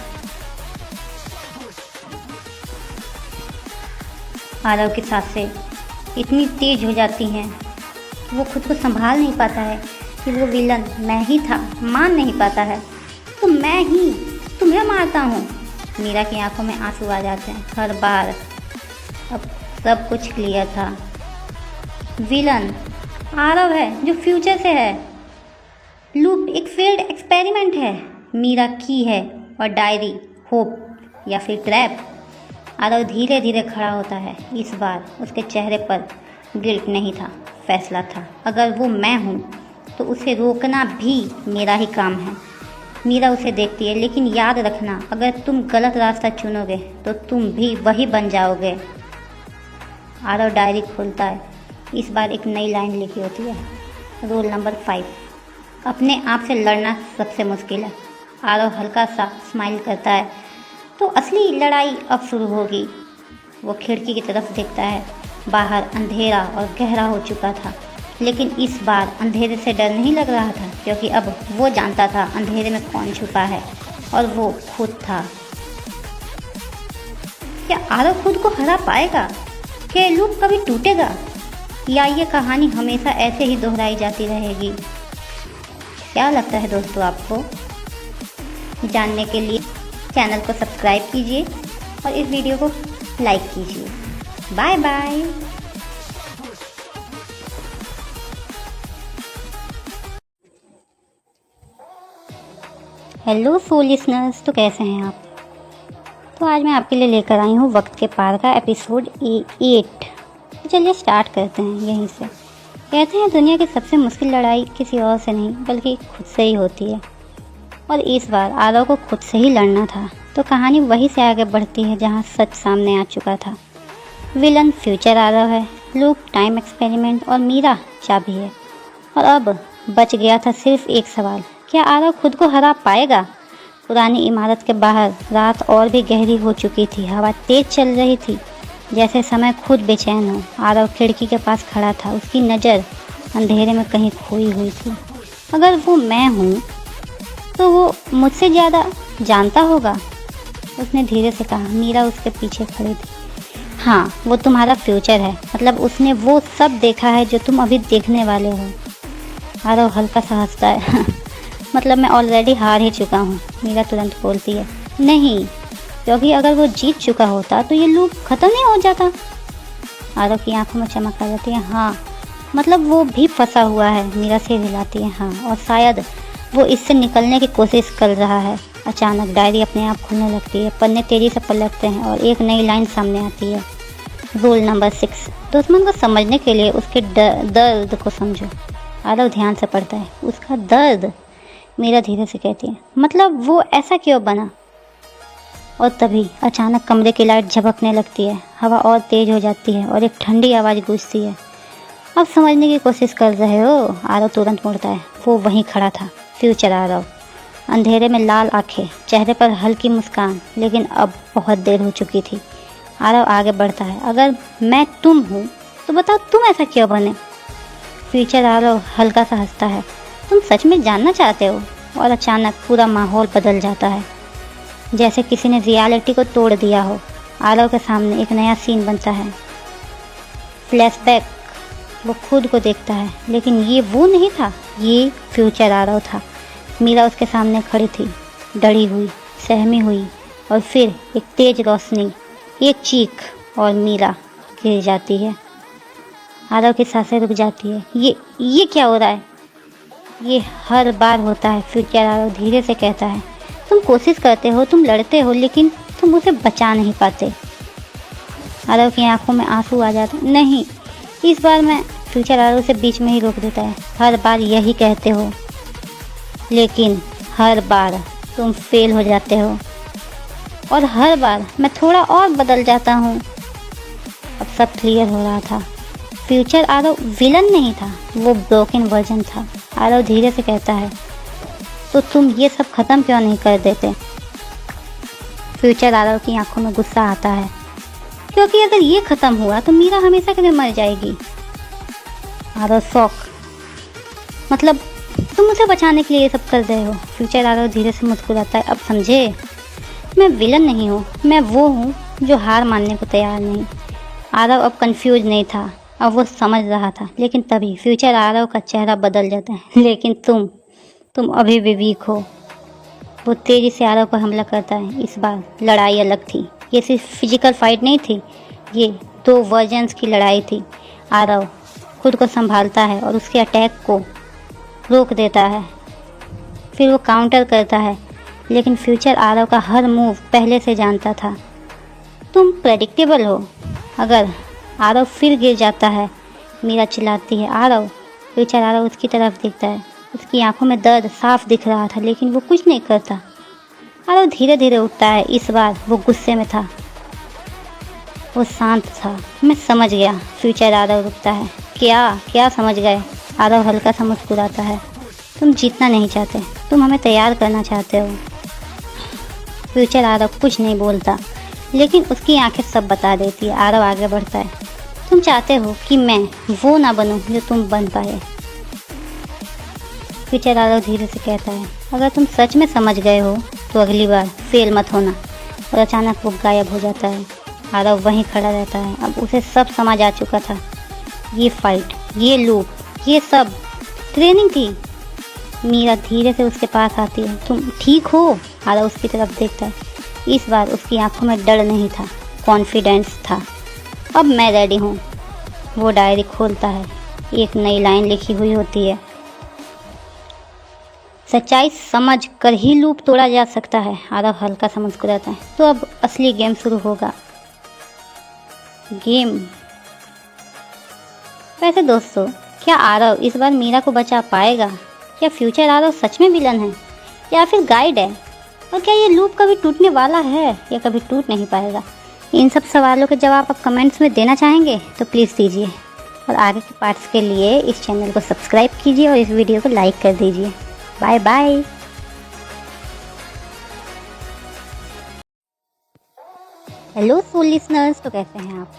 आरव की सांसें इतनी तेज हो जाती हैं कि वो खुद को संभाल नहीं पाता है कि वो विलन मैं ही था। मान नहीं पाता है। तो मैं ही तुम्हें मारता हूँ। मीरा की आंखों में आंसू आ जाते हैं। हर बार अब सब कुछ क्लियर था। विलन आरव है जो फ्यूचर से है। लूप एक फेल्ड एक्सपेरिमेंट है। मीरा की है और डायरी होप या फिर ट्रैप। आरव धीरे धीरे खड़ा होता है। इस बार उसके चेहरे पर गिल्ट नहीं था, फैसला था। अगर वो मैं हूँ तो उसे रोकना भी मेरा ही काम है। मीरा उसे देखती है। लेकिन याद रखना, अगर तुम गलत रास्ता चुनोगे तो तुम भी वही बन जाओगे। आरव डायरी खोलता है। इस बार एक नई लाइन लिखी होती है, रोल नंबर 5, अपने आप से लड़ना सबसे मुश्किल है। आरव हल्का सा स्माइल करता है। तो असली लड़ाई अब शुरू होगी। वो खिड़की की तरफ देखता है। बाहर अंधेरा और गहरा हो चुका था, लेकिन इस बार अंधेरे से डर नहीं लग रहा था, क्योंकि अब वो जानता था अंधेरे में कौन छुपा है, और वो खुद था। क्या आरव खुद को हरा पाएगा? क्या लूप कभी टूटेगा, या ये कहानी हमेशा ऐसे ही दोहराई जाती रहेगी? क्या लगता है दोस्तों आपको? जानने के लिए चैनल को सब्सक्राइब कीजिए और इस वीडियो को लाइक कीजिए। Bye bye. Hello soul listeners, तो कैसे हैं आप? तो आज मैं आपके लिए लेकर आई हूँ वक्त के पार का एपिसोड 8। तो चलिए स्टार्ट करते हैं यहीं से। कहते हैं दुनिया की सबसे मुश्किल लड़ाई किसी और से नहीं बल्कि खुद से ही होती है, और इस बार आरव को खुद से ही लड़ना था। तो कहानी वहीं से आगे बढ़ती है जहाँ सच सामने आ चुका था। विलन फ्यूचर आरव है, लूप टाइम एक्सपेरिमेंट और मीरा चाबी है। और अब बच गया था सिर्फ एक सवाल, क्या आरव खुद को हरा पाएगा? पुरानी इमारत के बाहर रात और भी गहरी हो चुकी थी। हवा तेज चल रही थी, जैसे समय खुद बेचैन हो। आरव खिड़की के पास खड़ा था। उसकी नज़र अंधेरे में कहीं खोई हुई थी। अगर वो मैं हूँ तो वो मुझसे ज़्यादा जानता होगा, उसने धीरे से कहा। मीरा उसके पीछे खड़ी थी। हाँ, वो तुम्हारा फ्यूचर है, मतलब उसने वो सब देखा है जो तुम अभी देखने वाले हो। आरव हल्का सा हंसता है। मतलब मैं ऑलरेडी हार ही चुका हूँ, मीरा तुरंत बोलती है। नहीं, क्योंकि अगर वो जीत चुका होता तो ये लूप ख़त्म नहीं हो जाता। आरव की आंखों में चमक आ जाती है। हाँ, मतलब वो भी फंसा हुआ है, मीरा से हिलाती है। हाँ, और शायद वो इससे निकलने की कोशिश कर रहा है। अचानक डायरी अपने आप खुलने लगती है, पन्ने तेज़ी से पलटते हैं और एक नई लाइन सामने आती है। रूल नंबर 6, दुश्मन को समझने के लिए उसके दर्द को समझो। आरव ध्यान से पढ़ता है। उसका दर्द, मीरा धीरे से कहती है। मतलब वो ऐसा क्यों बना? और तभी अचानक कमरे की लाइट झपकने लगती है, हवा और तेज हो जाती है और एक ठंडी आवाज़ गूंजती है। अब समझने की कोशिश कर रहे हो? आरव तुरंत मुड़ता है। वो वहीं खड़ा था, फ्यूचर आरव, अंधेरे में लाल आंखें, चेहरे पर हल्की मुस्कान, लेकिन अब बहुत देर हो चुकी थी। आरव आगे बढ़ता है। अगर मैं तुम हूँ तो बताओ तुम ऐसा क्यों बने? फ्यूचर आरव हल्का सा हंसता है। तुम सच में जानना चाहते हो? और अचानक पूरा माहौल बदल जाता है, जैसे किसी ने रियलिटी को तोड़ दिया हो। आरव के सामने एक नया सीन बनता है। फ्लैशबैक। वो खुद को देखता है, लेकिन ये वो नहीं था, ये फ्यूचर आरव था। मीरा उसके सामने खड़ी थी, डरी हुई, सहमी हुई, और फिर एक तेज रोशनी, एक चीख, और मीरा गिर जाती है। आरव की सांसें रुक जाती है। ये क्या हो रहा है? ये हर बार होता है, फ्यूचर आरव धीरे से कहता है। तुम कोशिश करते हो, तुम लड़ते हो, लेकिन तुम उसे बचा नहीं पाते। आरव की आंखों में आंसू आ जाते। नहीं, इस बार मैं, फ्यूचर आरव से बीच में ही रोक देता है। हर बार यही कहते हो, लेकिन हर बार तुम फेल हो जाते हो, और हर बार मैं थोड़ा और बदल जाता हूँ। अब सब क्लियर हो रहा था। फ्यूचर आरव विलन नहीं था, वो ब्रोकन वर्जन था। आरव धीरे से कहता है, तो तुम ये सब ख़त्म क्यों नहीं कर देते? फ्यूचर आरव की आंखों में गुस्सा आता है। क्योंकि अगर ये ख़त्म हुआ तो मीरा हमेशा के लिए मर जाएगी। आरव शौक, मतलब तुम उसे बचाने के लिए ये सब कर रहे हो? फ्यूचर आरव धीरे से मुस्कुराता है। अब समझे, मैं विलन नहीं हूँ, मैं वो हूँ जो हार मानने को तैयार नहीं। आरव अब कंफ्यूज नहीं था, अब वो समझ रहा था। लेकिन तभी फ्यूचर आरव का चेहरा बदल जाता है। लेकिन तुम अभी भी वीक हो। वो तेज़ी से आरव पर हमला करता है। इस बार लड़ाई अलग थी, ये सिर्फ फिजिकल फाइट नहीं थी, ये दो वर्जन्स की लड़ाई थी। आरव खुद को संभालता है और उसके अटैक को रोक देता है, फिर वो काउंटर करता है, लेकिन फ्यूचर आरव का हर मूव पहले से जानता था। तुम प्रेडिक्टेबल हो। अगर आरव फिर गिर जाता है, मीरा चिल्लाती है। आरव, फ्यूचर आरव उसकी तरफ देखता है। उसकी आंखों में दर्द साफ दिख रहा था, लेकिन वो कुछ नहीं करता। आरव धीरे धीरे उठता है। इस बार वो गुस्से में था, वो शांत था। मैं समझ गया। फ्यूचर आरव रुकता है। क्या समझ गए? आरव हल्का सा मुस्कुराता है। तुम जीतना नहीं चाहते, तुम हमें तैयार करना चाहते हो। फ्यूचर आरव कुछ नहीं बोलता, लेकिन उसकी आंखें सब बता देती है। आरव आगे बढ़ता है। तुम चाहते हो कि मैं वो ना बनूं जो तुम बन पाए। फ्यूचर आरव धीरे से कहता है, अगर तुम सच में समझ गए हो तो अगली बार फेल मत होना। और अचानक वो गायब हो जाता है। आरव वहीं खड़ा रहता है। अब उसे सब समझ आ चुका था। ये फाइट, ये लूप, ये सब ट्रेनिंग थी। मीरा धीरे से उसके पास आती है। तुम ठीक हो? आरव उसकी तरफ देखता है। इस बार उसकी आंखों में डर नहीं था, कॉन्फिडेंस था। अब मैं रेडी हूँ। वो डायरी खोलता है। एक नई लाइन लिखी हुई होती है, सच्चाई समझ कर ही लूप तोड़ा जा सकता है। आरव हल्का सा मुस्कुराता है। तो अब असली गेम शुरू होगा। गेम। वैसे दोस्तों, क्या आरव इस बार मीरा को बचा पाएगा? क्या फ्यूचर आरव सच में विलन है या फिर गाइड है? और क्या ये लूप कभी टूटने वाला है या कभी टूट नहीं पाएगा? इन सब सवालों के जवाब आप कमेंट्स में देना चाहेंगे तो प्लीज़ दीजिए। और आगे के पार्ट्स के लिए इस चैनल को सब्सक्राइब कीजिए और इस वीडियो को लाइक कर दीजिए। Bye bye. Hello soul listeners, तो कैसे हैं आप?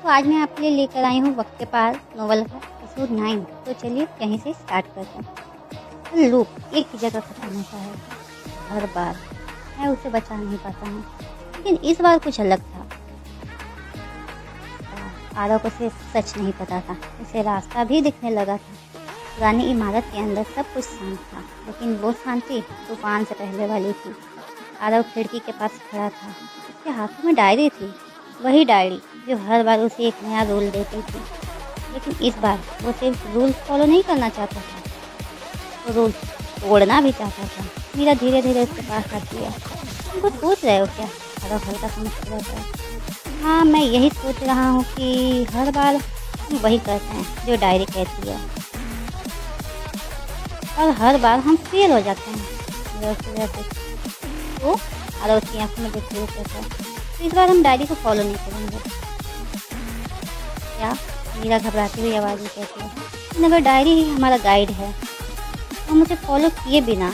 तो आज मैं आपके लिए लेकर आई हूँ वक्त के पार नोवेल का एपिसोड 9। तो चलिए यहीं से स्टार्ट करते हैं। लूप एक ही जगह खत्म होता है हर बार। मैं उसे बचा नहीं पाता हूँ, लेकिन इस बार कुछ अलग था। आरव को सिर्फ सच नहीं पता था, उसे रास्ता भी दिखने लगा था। पुरानी इमारत के अंदर सब कुछ शांत था, लेकिन वो शांति तूफान से पहले वाली थी। आरव खिड़की के पास खड़ा था। उसके हाथों में डायरी थी, वही डायरी जो हर बार उसे एक नया रूल देती थी। लेकिन इस बार वो सिर्फ रूल फॉलो नहीं करना चाहता था, वो रूल तोड़ना भी चाहता था। मीरा धीरे धीरे उसके पास आती है। तुम कुछ सोच रहे हो क्या? आरव हल्का समझ रहता है। हाँ, मैं यही सोच रहा हूँ कि हर बार हम वही करते हैं जो डायरी कहती है, और हर बार हम फेल हो जाते हैं। तो आरव उसकी आंखों में देखते हुए कहता है, तो इस बार हम डायरी को फॉलो नहीं करेंगे क्या? मीरा घबराती हुई आवाज़ में कहती है, अगर डायरी ही हमारा गाइड है तो हम उसे फॉलो किए बिना।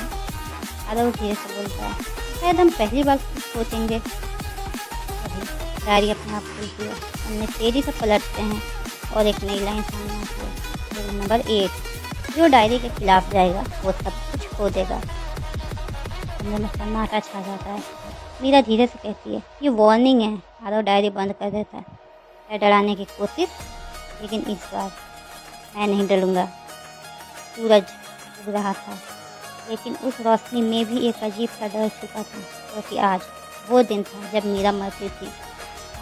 आरव धीरे से बोलता है, शायद हम पहली बार कुछ सोचेंगे। अभी डायरी अपने आप खुलती है, हमने तेज़ी से पलटते हैं और एक नई लाइन सामने आती है। रूल नंबर 8, जो डायरी के खिलाफ जाएगा वो सब कुछ खो देगा। अंदर में सन्नाटा छा जाता है। मीरा धीरे से कहती है, ये वार्निंग है। आरव डायरी बंद कर देता है डराने की कोशिश, लेकिन इस बार मैं नहीं डरूंगा। सूरज उग रहा था, लेकिन उस रोशनी में भी एक अजीब सा डर छुपा था, क्योंकि आज वो दिन था जब मीरा मरती थी।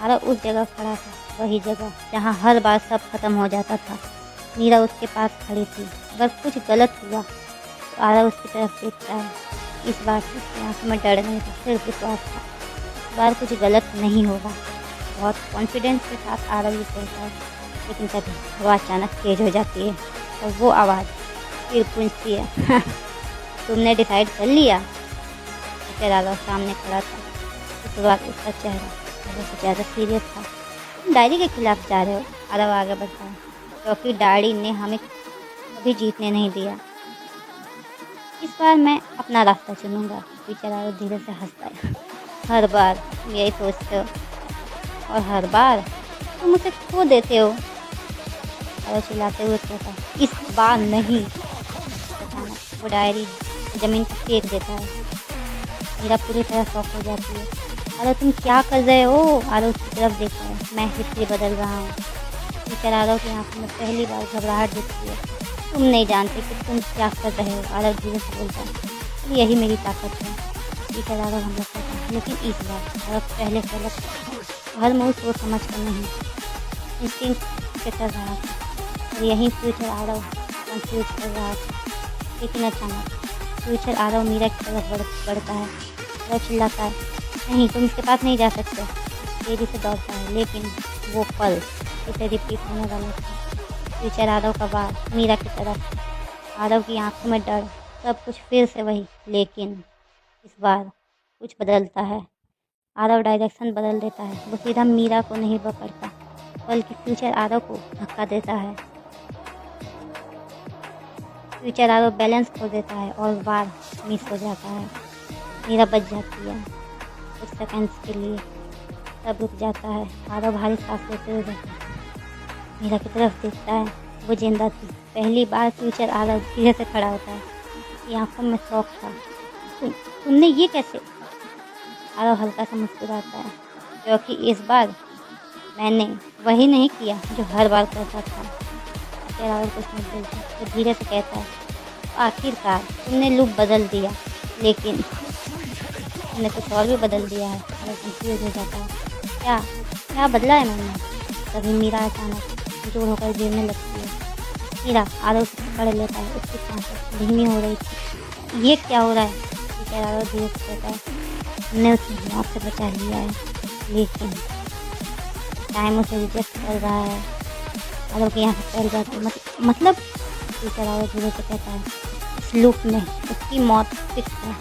आरव उस जगह खड़ा था, वही जगह जहाँ हर बार सब खत्म हो जाता था। मीरा उसके पास खड़ी थी। अगर कुछ गलत हुआ तो आरव उसकी तरफ देखता है। इस बार उसकी आंखों में डर नहीं था, सिर्फ विश्वास था। इस बार कुछ गलत नहीं होगा। बहुत कॉन्फिडेंस के साथ आरव ये कहता है, लेकिन तभी हवा अचानक तेज हो जाती है और वो आवाज़ फिर पूछती है, तुमने डिसाइड कर लिया? फिर आरव सामने खड़ा था। इस बार उसका चेहरा बहुत ज़्यादा सीरियस था। तुम डायरी के खिलाफ जा रहे हो? आरव आगे बढ़ता है, क्योंकि डायरी ने हमें कभी जीतने नहीं दिया। इस बार मैं अपना रास्ता चुनूंगा। टीचर आरव धीरे से हंसता है, हर बार तुम यही सोचते हो और हर बार तुम उसे खो देते हो। आरव चिल्लाते हुए कहता है, इस बार नहीं। अचानक वो डायरी ज़मीन पर फेंक देता है। मीरा पूरी तरह शॉक हो जाती है। आरव तुम क्या कर रहे हो? आरव उसकी तरफ देखता है, मैं हिस्ट्री बदल रहा हूँ। टीचर आरव की आंखों में पहली बार घबराहट दिखती है। तुम नहीं जानते कि तुम क्या कर रहे हो। आरव धीरे से बोलता है, यही मेरी ताकत है। टीचर आरव हमला करता है, लेकिन इस बार आरव पहले से अलग हर मूव सोच समझ कर नहीं, इंस्टिंक्ट से कर रहा था। और यही फ्यूचर आरव कंफ्यूज कर रहा था। लेकिन अचानक फ्यूचर आरव मीरा की तरफ बढ़ता है। आरव चिल्लाता है, नहीं, तुम इसके पास नहीं जा सकते। तेजी से दौड़ता है, लेकिन वो पल इसे रिपीट होने वाला था। फ्यूचर आरव का वार मीरा की तरफ। आरव की आंखों में डर, सब कुछ फिर से वही। लेकिन इस बार कुछ बदलता है। आरव डायरेक्शन बदल देता है। वो सीधा मीरा को नहीं पकड़ता, बल्कि फ्यूचर आरव को धक्का देता है। फ्यूचर आरव बैलेंस खो देता है और वार मिस हो जाता है। मीरा बच जाती है। कुछ सेकंड्स के लिए सब रुक जाता है। आरव भारी सांस लेते हुए रहता है, मीरा की तरफ देखता है। वो जिंदा थी। पहली बार फ्यूचर आरव धीरे से खड़ा होता है। उसकी आंखों में शौक था। तुमने ये कैसे? आरव हल्का सा मुस्कुराता है, क्योंकि इस बार मैंने वही नहीं किया जो हर बार करता था। फिर आरव कुछ नहीं बोलता, तो धीरे से कहता है, आखिरकार तुमने लूप बदल दिया, लेकिन तुमने कुछ और भी बदल दिया है। आरव कंफ्यूज हो जाता है, क्या क्या बदला है मैंने? तभी मीरा अचानक जोर होकर गिरने लगती है। मीरा आरव से पकड़ लेता है। उसकी सांसें धीमी हो रही थी। ये क्या हो रहा है? टीचर आरव धीरे से कहता है, हमने उसे मौत से बचा लिया है, लेकिन टाइम उसे रिजेक्ट कर रहा है। आरव की आंखें फैल जाती है। मतलब? टीचर आरव धीरे से कहता है, इस लूप में उसकी मौत फिक्स है,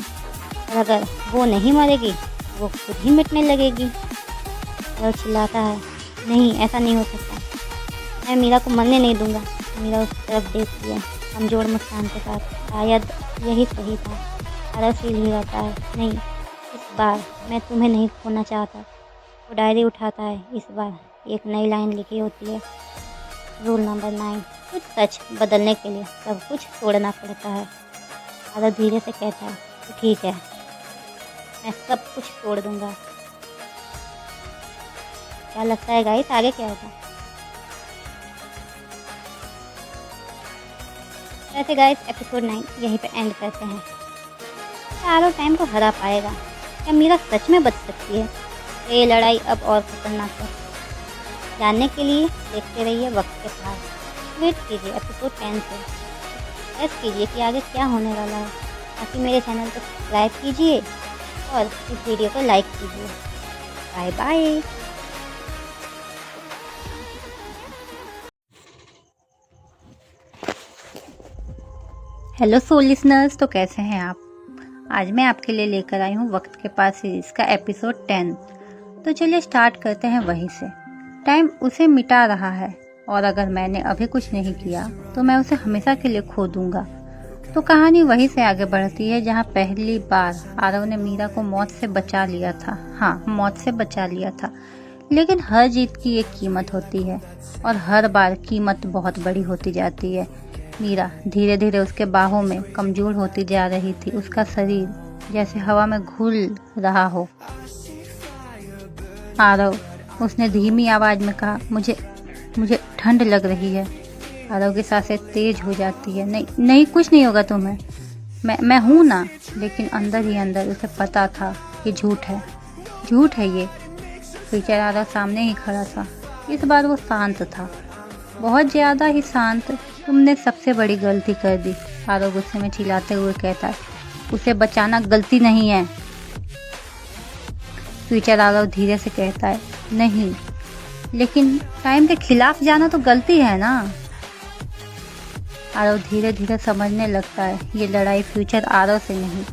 और अगर वो नहीं मरेगी वो खुद ही मिटने लगेगी। आरव चिल्लाता है, नहीं, ऐसा नहीं हो सकता। मैं मीरा को मरने नहीं दूंगा। मीरा उसकी तरफ देखती है कमजोर मुस्कान के साथ। शायद यही सही था। आरव सील ही रहता है, नहीं, इस बार मैं तुम्हें नहीं खोना चाहता। वो डायरी उठाता है। इस बार एक नई लाइन लिखी होती है, रूल नंबर 9, कुछ सच बदलने के लिए सब कुछ तोड़ना पड़ता है। आरव धीरे से कहता है, तो ठीक है, मैं सब कुछ तोड़ दूंगा। क्या लगता है गाइस, आगे क्या होगा? वैसे गाइस एपिसोड 9 यहीं पे एंड करते हैं। क्या आरव टाइम को हरा पाएगा? क्या मीरा सच में बच सकती है? ये लड़ाई अब और खतरनाक है। जानने के लिए देखते रहिए वक्त के पास। वेट कीजिए एपिसोड 10 से। प्रेस कीजिए कि आगे क्या होने वाला है। ताकि मेरे चैनल को सब्सक्राइब कीजिए और इस वीडियो को लाइक कीजिए। Bye bye. Hello soul listeners, तो कैसे हैं आप? आज मैं आपके लिए लेकर आई हूँ वक्त के पास सीरीज का एपिसोड 10। तो चलिए स्टार्ट करते हैं वहीं से। टाइम उसे मिटा रहा है और अगर मैंने अभी कुछ नहीं किया तो मैं उसे हमेशा के लिए खो दूंगा। तो कहानी वहीं से आगे बढ़ती है जहाँ पहली बार आरव ने मीरा को मौत से बचा लिया था। हाँ, मौत से बचा लिया था। लेकिन हर जीत की एक कीमत होती है और हर बार कीमत बहुत बड़ी होती जाती है। मीरा धीरे धीरे उसके बाहों में कमजोर होती जा रही थी। उसका शरीर जैसे हवा में घुल रहा हो। आरव, उसने धीमी आवाज में कहा, मुझे ठंड लग रही है। आरव की सांसें तेज हो जाती है। नहीं कुछ नहीं होगा तुम्हें, मैं हूँ ना। लेकिन अंदर ही अंदर उसे पता था कि झूठ है ये। फ्यूचर आरव सामने ही खड़ा था। इस बार वो शांत था, बहुत ज्यादा ही शांत। तुमने सबसे बड़ी गलती कर दी, आरव गुस्से में चिल्लाते हुए कहता है। उसे बचाना गलती नहीं है। फ्यूचर आरव धीरे से कहता है, नहीं, लेकिन टाइम के खिलाफ जाना तो गलती है ना। आरव धीरे धीरे समझने लगता है ये लड़ाई फ्यूचर आरव से नहीं,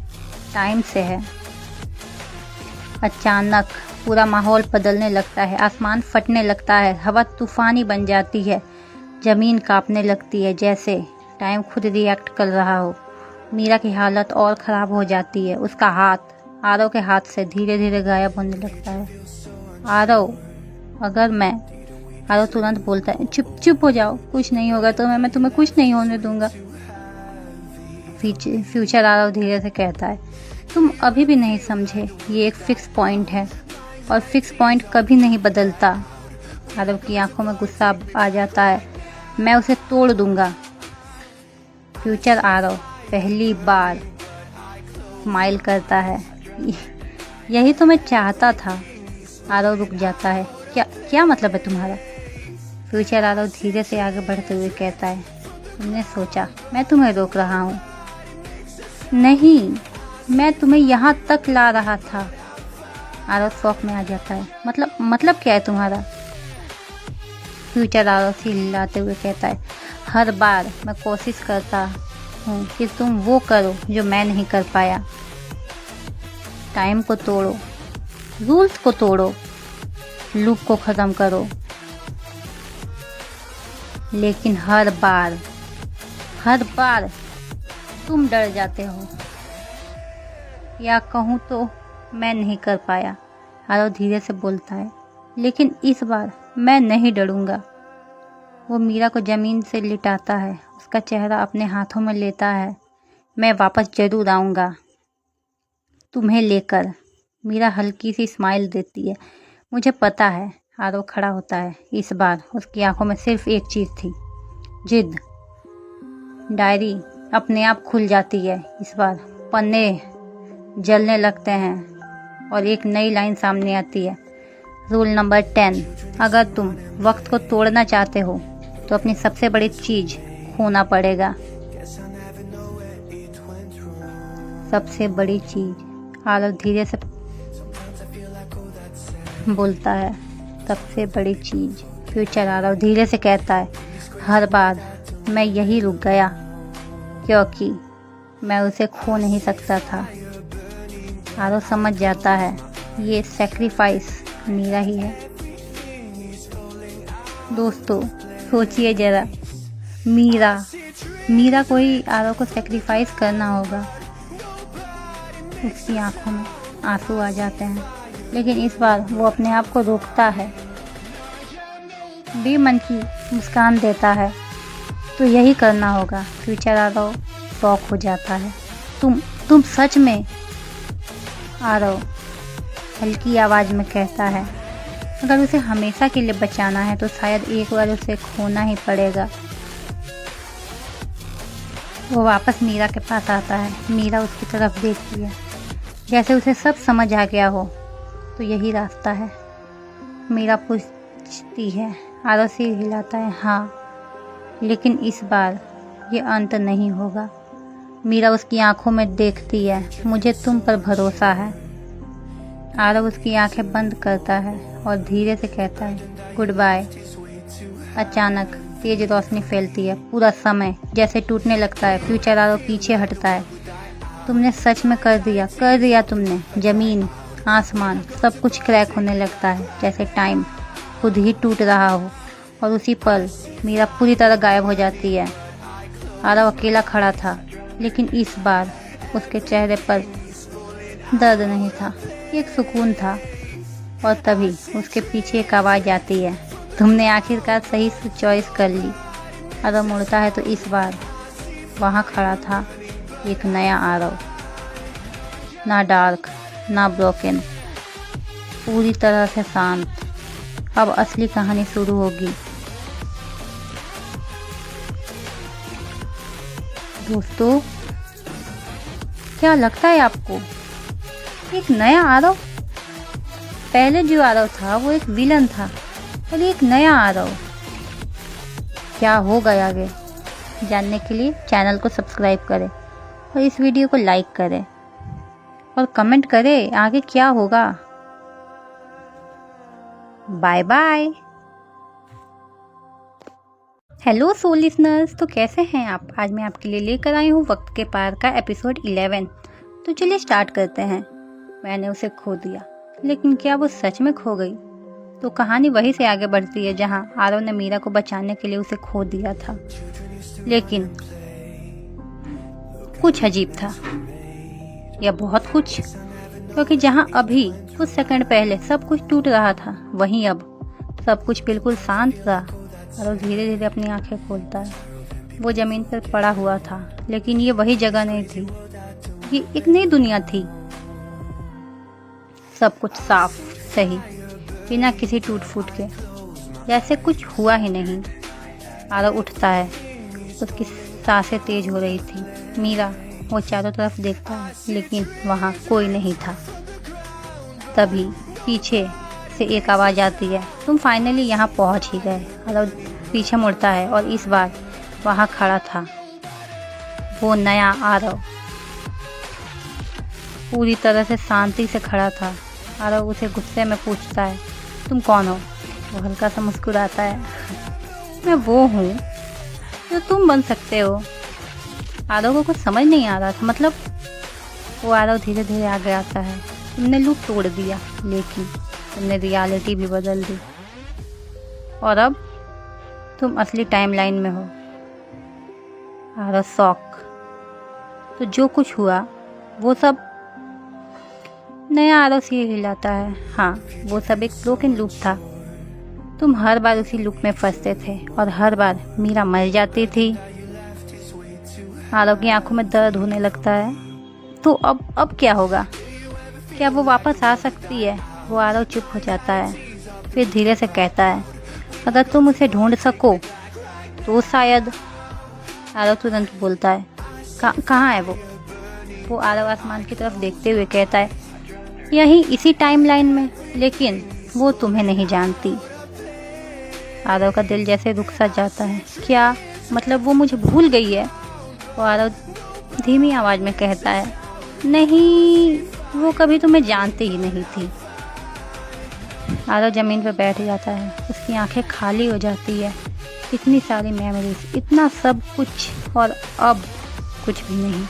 टाइम से है। अचानक पूरा माहौल बदलने लगता है। आसमान फटने लगता है, हवा तूफानी बन जाती है, जमीन कांपने लगती है जैसे टाइम खुद रिएक्ट कर रहा हो। मीरा की हालत और ख़राब हो जाती है। उसका हाथ आरव के हाथ से धीरे धीरे गायब होने लगता है। आरव तुरंत बोलता है, चुप हो जाओ, कुछ नहीं होगा तो मैं तुम्हें कुछ नहीं होने दूंगा। फ्यूचर आरव धीरे से कहता है, तुम अभी भी नहीं समझे, ये एक फिक्स पॉइंट है और फिक्स पॉइंट कभी नहीं बदलता। आरव की आंखों में गुस्सा आ जाता है। मैं उसे तोड़ दूंगा। फ्यूचर आरव पहली बार स्माइल करता है। यही तो मैं चाहता था। आरव रुक जाता है। क्या मतलब है तुम्हारा? फ्यूचर आरव धीरे से आगे बढ़ते हुए कहता है, तुमने सोचा मैं तुम्हें रोक रहा हूँ? नहीं, मैं तुम्हें यहाँ तक ला रहा था। आरव शौक में आ जाता है। मतलब क्या है तुम्हारा? फ्यूचर आरव से हिलाते हुए कहता है, हर बार मैं कोशिश करता हूँ कि तुम वो करो जो मैं नहीं कर पाया। टाइम को तोड़ो, रूल्स को तोड़ो, लूप को ख़त्म करो, लेकिन हर बार तुम डर जाते हो, या कहूँ तो मैं नहीं कर पाया। आरव धीरे से बोलता है, लेकिन इस बार मैं नहीं डरूंगा। वो मीरा को ज़मीन से लिटाता है, उसका चेहरा अपने हाथों में लेता है। मैं वापस जरूर आऊँगा तुम्हें लेकर। मीरा हल्की सी स्माइल देती है। मुझे पता है। आरव खड़ा होता है। इस बार उसकी आंखों में सिर्फ एक चीज़ थी, जिद। डायरी अपने आप खुल जाती है। इस बार पन्ने जलने लगते हैं और एक नई लाइन सामने आती है। रूल नंबर 10, अगर तुम वक्त को तोड़ना चाहते हो तो अपनी सबसे बड़ी चीज़ खोना पड़ेगा। सबसे बड़ी चीज़, आरव धीरे से बोलता है, सबसे बड़ी चीज़। फ्यूचर आरव धीरे से कहता है, हर बार मैं यही रुक गया क्योंकि मैं उसे खो नहीं सकता था। आरव समझ जाता है ये सैक्रिफाइस मीरा ही है। दोस्तों सोचिए जरा, मीरा को ही आरव को सैक्रिफाइस करना होगा। उसकी आंखों में आंसू आ जाते हैं, लेकिन इस बार वो अपने आप को रोकता है, बेमन की मुस्कान देता है तो यही करना होगा। फ्यूचर आरव शॉक हो जाता है। तुम सच में? आरव हल्की आवाज़ में कहता है, अगर उसे हमेशा के लिए बचाना है तो शायद एक बार उसे खोना ही पड़ेगा। वो वापस मीरा के पास आता है। मीरा उसकी तरफ देखती है जैसे उसे सब समझ आ गया हो। तो यही रास्ता है? मीरा पूछती है। आरव सिर हिलाता है, हाँ, लेकिन इस बार ये अंत नहीं होगा। मीरा उसकी आंखों में देखती है, मुझे तुम पर भरोसा है। आरव उसकी आंखें बंद करता है और धीरे से कहता है, गुड बाय। अचानक तेज रोशनी फैलती है। पूरा समय जैसे टूटने लगता है। फ्यूचर आरव पीछे हटता है। तुमने सच में कर दिया तुमने। ज़मीन, आसमान, सब कुछ क्रैक होने लगता है, जैसे टाइम खुद ही टूट रहा हो। और उसी पल मीरा पूरी तरह गायब हो जाती है। आरव अकेला खड़ा था, लेकिन इस बार उसके चेहरे पर दर्द नहीं था, एक सुकून था। और तभी उसके पीछे एक आवाज़ आती है, तुमने आखिरकार सही से चॉइस कर ली। आरव मुड़ता है तो इस बार वहाँ खड़ा था एक नया आरव, ना डार्क ना ब्रोकन, पूरी तरह से शांत। अब असली कहानी शुरू होगी। दोस्तों, क्या लगता है आपको? एक नया आरव? पहले जो आरव था वो एक विलन था, और एक नया आरव। क्या होगा आगे, जानने के लिए चैनल को सब्सक्राइब करें और इस वीडियो को लाइक करें और कमेंट करें आगे क्या होगा। Bye bye. Hello soul listeners, तो कैसे हैं आप? आज मैं आपके लिए लेकर आई हूँ वक्त के पार का एपिसोड 11। तो चलिए स्टार्ट करते हैं। मैंने उसे खो दिया, लेकिन क्या वो सच में खो गई? तो कहानी वहीं से आगे बढ़ती है जहाँ आरव ने मीरा को बचाने के लिए उसे खो दिया था। लेकिन कुछ अजीब था, या बहुत कुछ, क्योंकि जहाँ अभी कुछ सेकंड पहले सब कुछ टूट रहा था, वहीं अब सब कुछ बिल्कुल शांत था। आरव धीरे धीरे अपनी आंखें खोलता है। वो जमीन पर पड़ा हुआ था, लेकिन ये वही जगह नहीं थी, ये एक नई दुनिया थी। सब कुछ साफ, सही, बिना किसी टूट फूट के, जैसे कुछ हुआ ही नहीं। आरव उठता है, उसकी सांसें तेज हो रही थी। मीरा, वो चारों तरफ देखता है, लेकिन वहाँ कोई नहीं था। तभी पीछे से एक आवाज़ आती है, तुम फाइनली यहाँ पहुँच ही गए। आरव पीछे मुड़ता है और इस बार वहाँ खड़ा था वो नया आरव, पूरी तरह से शांति से खड़ा था। आरव उसे गुस्से में पूछता है, तुम कौन हो? वो हल्का सा मुस्कुराता है, मैं वो हूँ जो तुम बन सकते हो। आरव को कुछ समझ नहीं आ रहा था, मतलब वो आरव धीरे धीरे आगे आता है। तुमने लूप तोड़ दिया, लेकिन तुमने रियलिटी भी बदल दी, और अब तुम असली टाइमलाइन में हो। आरव शॉक। तो जो कुछ हुआ वो सब नया आरव से हिलाता है। हाँ, वो सब एक ब्रोकन लूप था। तुम हर बार उसी लूप में फंसते थे और हर बार मीरा मर जाती थी। आरव की आंखों में दर्द होने लगता है। तो अब क्या होगा? क्या वो वापस आ सकती है? वो आरव चुप हो जाता है, फिर धीरे से कहता है, अगर तुम उसे ढूंढ सको तो शायद। आरव तुरंत बोलता है, कहाँ है वो आरव आसमान की तरफ देखते हुए कहता है, यहीं इसी टाइमलाइन में, लेकिन वो तुम्हें नहीं जानती। आरव का दिल जैसे रुक सा जाता है। क्या मतलब वो मुझे भूल गई है? वो आरव धीमी आवाज़ में कहता है, नहीं, वो कभी तुम्हें जानती ही नहीं थी। आरव ज़मीन पर बैठ जाता है, उसकी आंखें खाली हो जाती है। इतनी सारी मेमोरीज, इतना सब कुछ, और अब कुछ भी नहीं।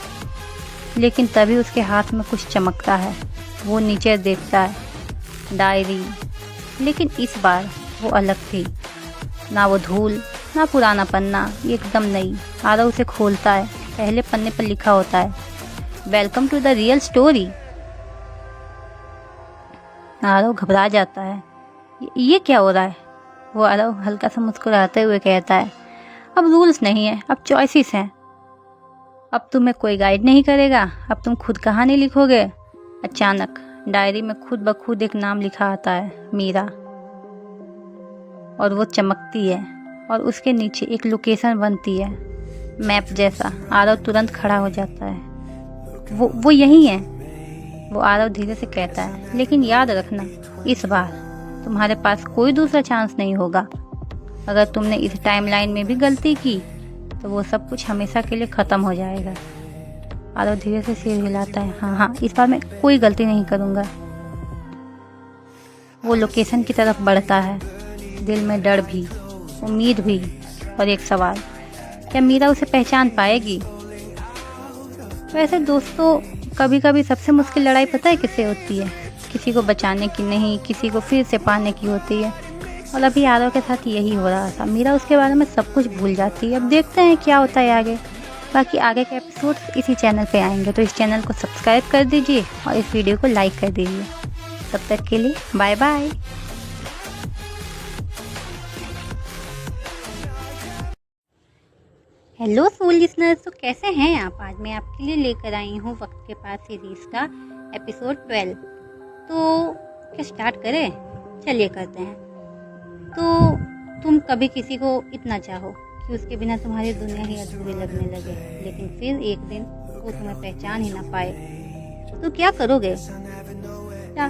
लेकिन तभी उसके हाथ में कुछ चमकता है। वो नीचे देखता है, डायरी, लेकिन इस बार वो अलग थी। ना वो धूल, ना पुराना पन्ना, एकदम नई। आरव उसे खोलता है। पहले पन्ने पर लिखा होता है, welcome to the real story. Aarav घबरा जाता है, ये क्या हो रहा है? वो आरव हल्का सा मुस्कुराते हुए कहता है, अब रूल्स नहीं है, अब चॉइसेस हैं। अब तुम्हें कोई गाइड नहीं करेगा, अब तुम खुद कहानी लिखोगे। अचानक डायरी में खुद ब खुद एक नाम लिखा आता है, मीरा, और वो चमकती है और उसके नीचे एक लोकेशन बनती है, मैप जैसा। आरव तुरंत खड़ा हो जाता है। वो यही है, वो आरव धीरे से कहता है। लेकिन याद रखना, इस बार तुम्हारे पास कोई दूसरा चांस नहीं होगा। अगर तुमने इस टाइमलाइन में भी गलती की तो वो सब कुछ हमेशा के लिए ख़त्म हो जाएगा। आरव धीरे से सिर हिलाता है। हाँ, इस बार मैं कोई गलती नहीं करूँगा। वो लोकेशन की तरफ बढ़ता है, दिल में डर भी, उम्मीद भी, और एक सवाल, क्या मीरा उसे पहचान पाएगी? वैसे दोस्तों, कभी कभी सबसे मुश्किल लड़ाई पता है किससे होती है? किसी को बचाने की नहीं, किसी को फिर से पाने की होती है। और अभी आरव के साथ यही हो रहा था। मीरा उसके बारे में सब कुछ भूल जाती है। अब देखते हैं क्या होता है आगे। बाकी आगे के एपिसोड इसी चैनल पे आएंगे, तो इस चैनल को सब्सक्राइब कर दीजिए और इस वीडियो को लाइक कर दीजिए। तब तक के लिए bye bye. Hello soul listeners, तो कैसे हैं आप? आज मैं आपके लिए लेकर आई हूँ वक्त के पास सीरीज का एपिसोड 12। तो क्या स्टार्ट करें? चलिए करते हैं। तो तुम कभी किसी को इतना चाहो कि उसके बिना तुम्हारी दुनिया ही अधूरी लगने लगे, लेकिन फिर एक दिन वो तुम्हें पहचान ही ना पाए, तो क्या करोगे? क्या?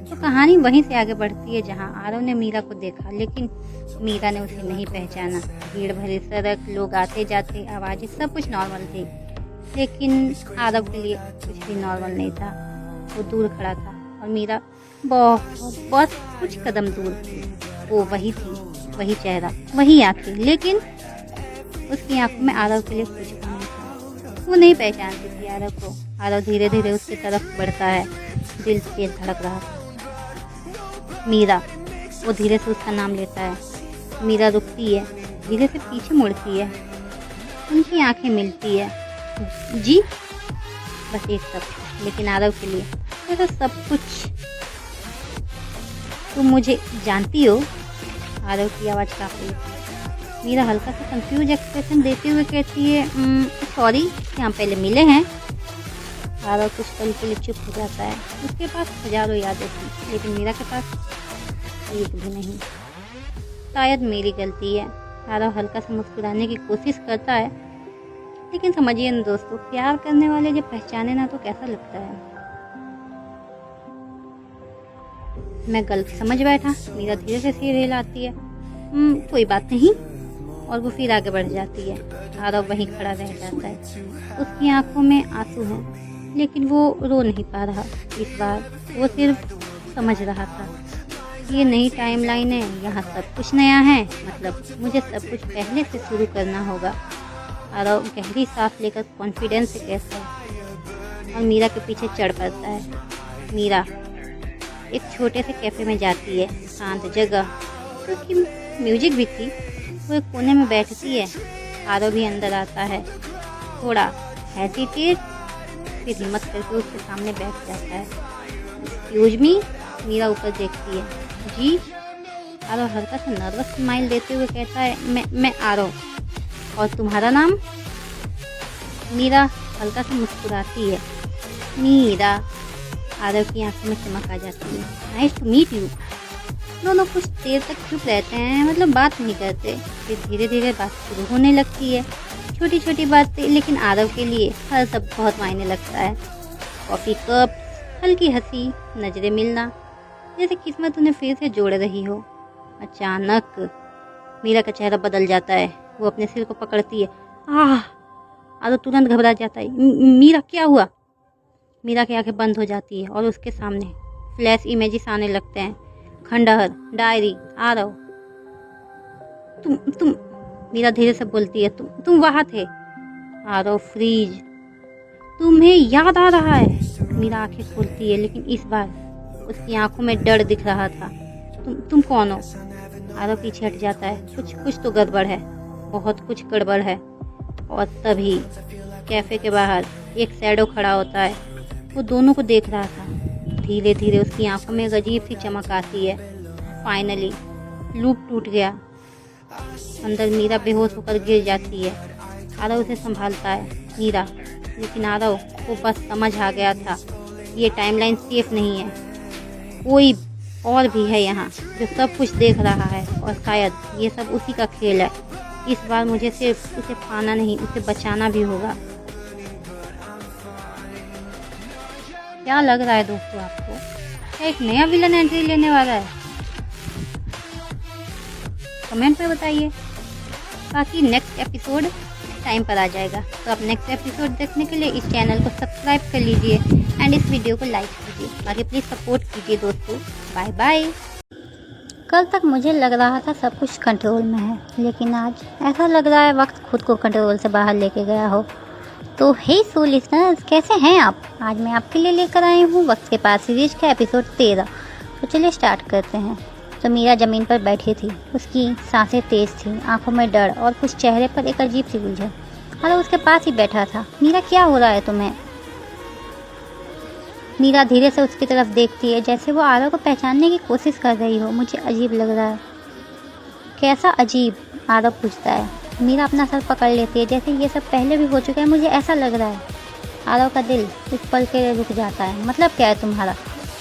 तो कहानी वहीं से आगे बढ़ती है जहां आरव ने मीरा को देखा, लेकिन मीरा ने उसे नहीं पहचाना। भीड़ भरी सड़क, लोग आते जाते, आवाज़ें, सब कुछ नॉर्मल थी, लेकिन आरव के लिए कुछ भी नॉर्मल नहीं था। वो दूर खड़ा था और मीरा बहुत कुछ कदम दूर थी। वो वही थी, वही चेहरा, वही आंखें, लेकिन उसकी आंखों में आरव के लिए कुछ भी नहीं था। वो नहीं पहचानती थी आरव को। आरव धीरे धीरे उसकी तरफ बढ़ता है, दिल तेज धड़क रहा था। मीरा, वो धीरे से उसका नाम लेता है। मीरा रुकती है, धीरे से पीछे मुड़ती है, उनकी आंखें मिलती है। जी, बस एक शब्द, लेकिन आरव के लिए मेरा सब कुछ। तुम मुझे जानती हो? आरव की आवाज़ काफी। मीरा हल्का सा कंफ्यूज एक्सप्रेशन देते हुए कहती है, सॉरी, यहाँ पहले मिले हैं। आरव कुछ पल के लिए चुप हो जाता है। उसके पास हजारों यादें थी, लेकिन मीरा के पास एक भी नहीं। शायद मेरी गलती है। आरव हल्का सा मुस्कुराने की कोशिश करता है, लेकिन समझिए ना दोस्तों, प्यार करने वाले जब पहचाने ना तो कैसा लगता है। मैं गलती समझ बैठा। मीरा धीरे से सिर हिलाती है। कोई बात नहीं, और वो फिर आगे बढ़ जाती है। आरव वहीं खड़ा रह जाता है। उसकी आंखों में आंसू हैं, लेकिन वो रो नहीं पा रहा। इस बार वो सिर्फ समझ रहा था, ये नई टाइमलाइन है, यहाँ सब कुछ नया है, मतलब मुझे सब कुछ पहले से शुरू करना होगा। आरव गहरी सांस लेकर कॉन्फिडेंस से कहता है और मीरा के पीछे चढ़ पड़ता है। मीरा एक छोटे से कैफ़े में जाती है, शांत जगह, क्योंकि म्यूजिक भी थी। वो एक कोने में बैठती है। आरव भी अंदर आता है, थोड़ा हेजिटेट, फिर हिम्मत करके उसके सामने बैठ जाता है। एक्सक्यूज मी, मीरा ऊपर देखती है। जी? आरव हल्का सा नर्वस स्माइल देते हुए कहता है, मैं आरव, और तुम्हारा नाम? मीरा हल्का सा मुस्कुराती है। मीरा। आरव की आंखों में चमक आ जाती है। Nice to meet you. दोनों कुछ देर तक चुप रहते हैं, मतलब बात नहीं करते। फिर धीरे धीरे बात शुरू होने लगती है, छोटी छोटी बातें, लेकिन आरव के लिए हर सब बहुत मायने लगता है। कॉफ़ी कप, हल्की हंसी, नजरें मिलना, जैसे किस्मत उन्हें फिर से जोड़ रही हो। अचानक मीरा का चेहरा बदल जाता है। वो अपने सिर को पकड़ती है। आरव तुरंत घबरा जाता है। मीरा, क्या हुआ? मीरा की आंखें बंद हो जाती है और उसके सामने फ्लैश इमेजेस आने लगते हैं। खंडहर, डायरी, आरव। तुम मीरा धीरे से बोलती है, तुम वहाँ थे? आरव फ्रीज। तुम्हें याद आ रहा है? मीरा आंखें खोलती है, लेकिन इस बार उसकी आंखों में डर दिख रहा था। तुम कौन हो? आरव पीछे हट जाता है। कुछ तो गड़बड़ है, बहुत कुछ गड़बड़ है। और तभी कैफे के बाहर एक शैडो खड़ा होता है। वो दोनों को देख रहा था। धीरे धीरे उसकी आंखों में एक अजीब सी चमक आती है। फाइनली लूप टूट गया। अंदर मीरा बेहोश होकर गिर जाती है। आरव उसे संभालता है मीरा, लेकिन आरव को बस समझ आ गया था ये टाइमलाइन सेफ नहीं है। कोई और भी है यहाँ जो सब कुछ देख रहा है और शायद ये सब उसी का खेल है। इस बार मुझे सिर्फ उसे पाना नहीं, उसे बचाना भी होगा। क्या लग रहा है दोस्तों आपको, क्या एक नया विलन एंट्री लेने वाला है? कमेंट में बताइए। बाकी नेक्स्ट एपिसोड टाइम पर आ जाएगा, तो आप नेक्स्ट एपिसोड देखने के लिए इस चैनल को सब्सक्राइब कर लीजिए एंड इस वीडियो को लाइक कीजिए। बाकी प्लीज़ सपोर्ट कीजिए दोस्तों। Bye bye. कल तक मुझे लग रहा था सब कुछ कंट्रोल में है, लेकिन आज ऐसा लग रहा है वक्त खुद को कंट्रोल से बाहर लेके गया हो। तो हे सो लिसनर्स, कैसे हैं आप? आज मैं आपके लिए लेकर आई हूँ वक्त के पास सीरीज का एपिसोड 13। तो चलिए स्टार्ट करते हैं। तो मीरा ज़मीन पर बैठी थी, उसकी सांसें तेज थी, आंखों में डर और कुछ चेहरे पर एक अजीब सी उलझन। आरव उसके पास ही बैठा था। मीरा, क्या हो रहा है तुम्हें? मीरा धीरे से उसकी तरफ देखती है, जैसे वो आरव को पहचानने की कोशिश कर रही हो। मुझे अजीब लग रहा है। कैसा अजीब? आरव पूछता है। मीरा अपना सर पकड़ लेती है, जैसे ये सब पहले भी हो चुका है, मुझे ऐसा लग रहा है। आरव का दिल इस पल के लिए रुक जाता है। मतलब क्या है तुम्हारा?